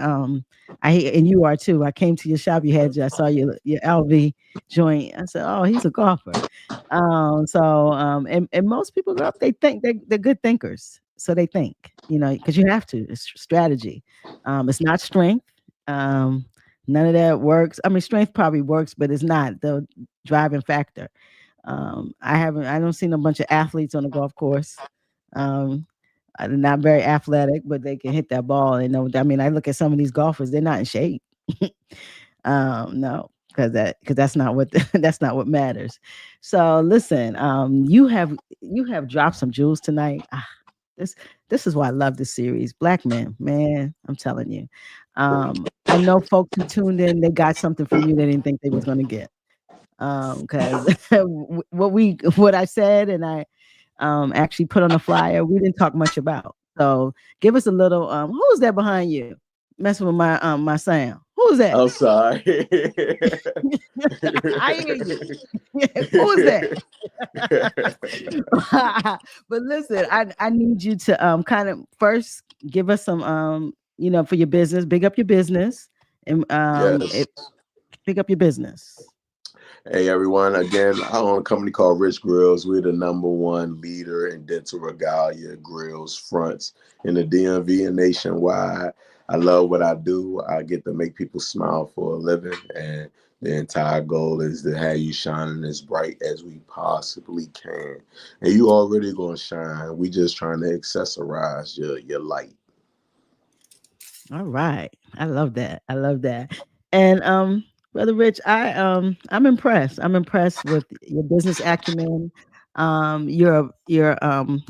and you are too. I came to your shop, I saw your LV joint. I said, oh, he's a golfer. And most people grow up, they think they're good thinkers. So they think, because you have to. It's strategy. It's not strength. Um, None of that works. I mean, strength probably works, but it's not the driving factor. I don't see a bunch of athletes on the golf course. Um, they're not very athletic, but they can hit that ball. And know, I mean, I look at some of these golfers; they're not in shape. No, because that's not what that's not what matters. So listen, you have dropped some jewels tonight. This this is why I love this series. Black men, man, I'm telling you. I know folks who tuned in, they got something from you they didn't think they was gonna get. Because what I said and I actually put on a flyer, we didn't talk much about. So give us a little who's that behind you? Messing with my sound. Who's that? I'm sorry. I hear you. Who's that? But listen, I need you to kind of first give us some for your business, big up your business and Yes. pick up your business. Hey everyone, again, I own a company called Rich Grills. We're the number one leader in dental regalia, grills, fronts in the DMV and nationwide. I love what I do. I get to make people smile for a living, and the entire goal is to have you shining as bright as we possibly can. And you already gonna shine. We just trying to accessorize your light. All right. I love that. I love that. And Brother Rich, I'm impressed. I'm impressed with your business acumen, your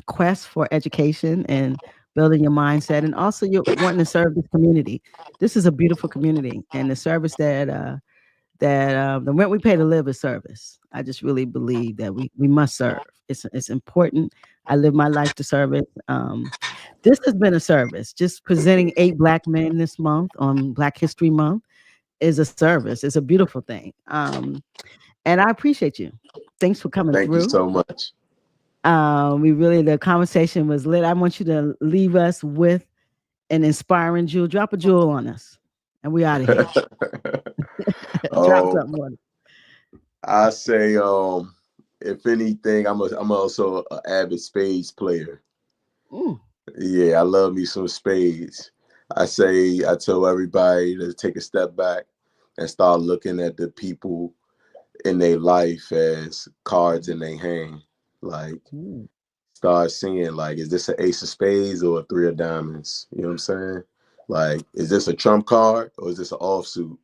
quest for education and building your mindset, and also you're wanting to serve this community. This is a beautiful community, and the service that the rent we pay to live is service. I just really believe that we must serve. It's important. I live my life to service. This has been a service. Just presenting 8 Black men this month on Black History Month is a service. It's a beautiful thing. And I appreciate you. Thanks for coming Thank you through. so much. The conversation was lit. I want you to leave us with an inspiring jewel. Drop a jewel on us, and we out of here. Drop um, something on us. I say, if anything, I'm also an avid spades player. Mm. Yeah, I love me some spades. I tell everybody to take a step back and start looking at the people in their life as cards in their hand. Like, Mm. start seeing, like, is this an ace of spades or a three of diamonds? You know what I'm saying? Like, is this a trump card or is this an offsuit?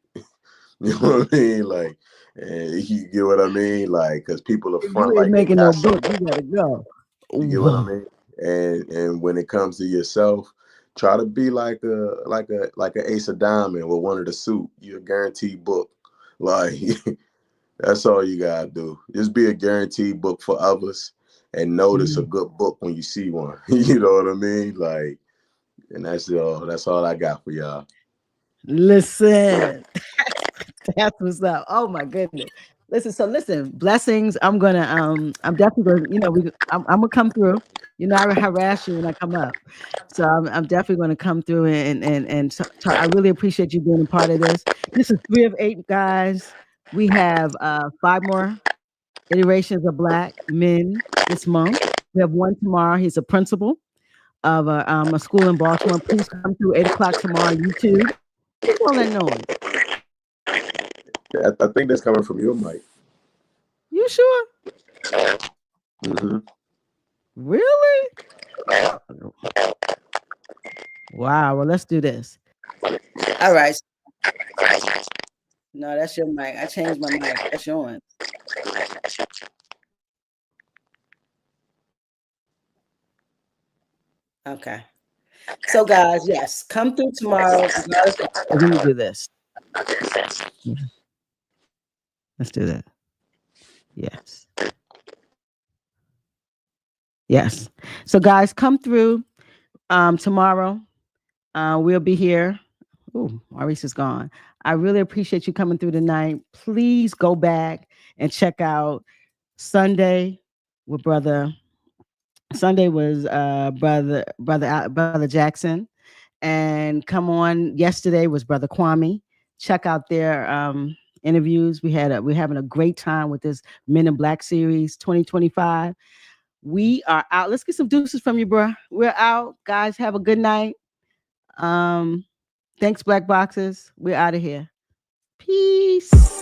You know what I mean? Like, and you get what I mean? Like, because people are If front you ain't like they making no got book, something. you gotta go. You get what I Whoa. mean? And when it comes to yourself, try to be like a ace of diamond with one of the suit. You're a guaranteed book. Like that's all you gotta do. Just be a guaranteed book for others and notice a Mm. good book when you see one. You know what I mean? Like, and that's all I got for y'all. Listen, that's what's up. Oh my goodness. Listen, blessings. I'm definitely going, I'm gonna come through. I will harass you when I come up. So I'm definitely going to come through and I really appreciate you being a part of this. This is 3 of 8, guys. We have 5 more iterations of Black men this month. We have one tomorrow. He's a principal of a school in Baltimore. Please come through 8 o'clock tomorrow on YouTube. What's all that noise? I think that's coming from your mic. You sure? Hmm. Really? Wow. Well, let's do this. All right. No, that's your mic. I changed my mic. That's yours. Okay. So, guys, yes, come through tomorrow. Let me do this. Yeah, let's do that. Yes. Yes. So, guys, come through tomorrow. We'll be here. Ooh, Maurice is gone. I really appreciate you coming through tonight. Please go back and check out Sunday with brother. Sunday was brother Jackson, and come on. Yesterday was brother Kwame. Check out their interviews. We're having a great time with this Men in Black series 2025. We are out. Let's get some deuces from you, bro. We're out, guys. Have a good night. Um, Thanks, Black Boxers. We're out of here. Peace.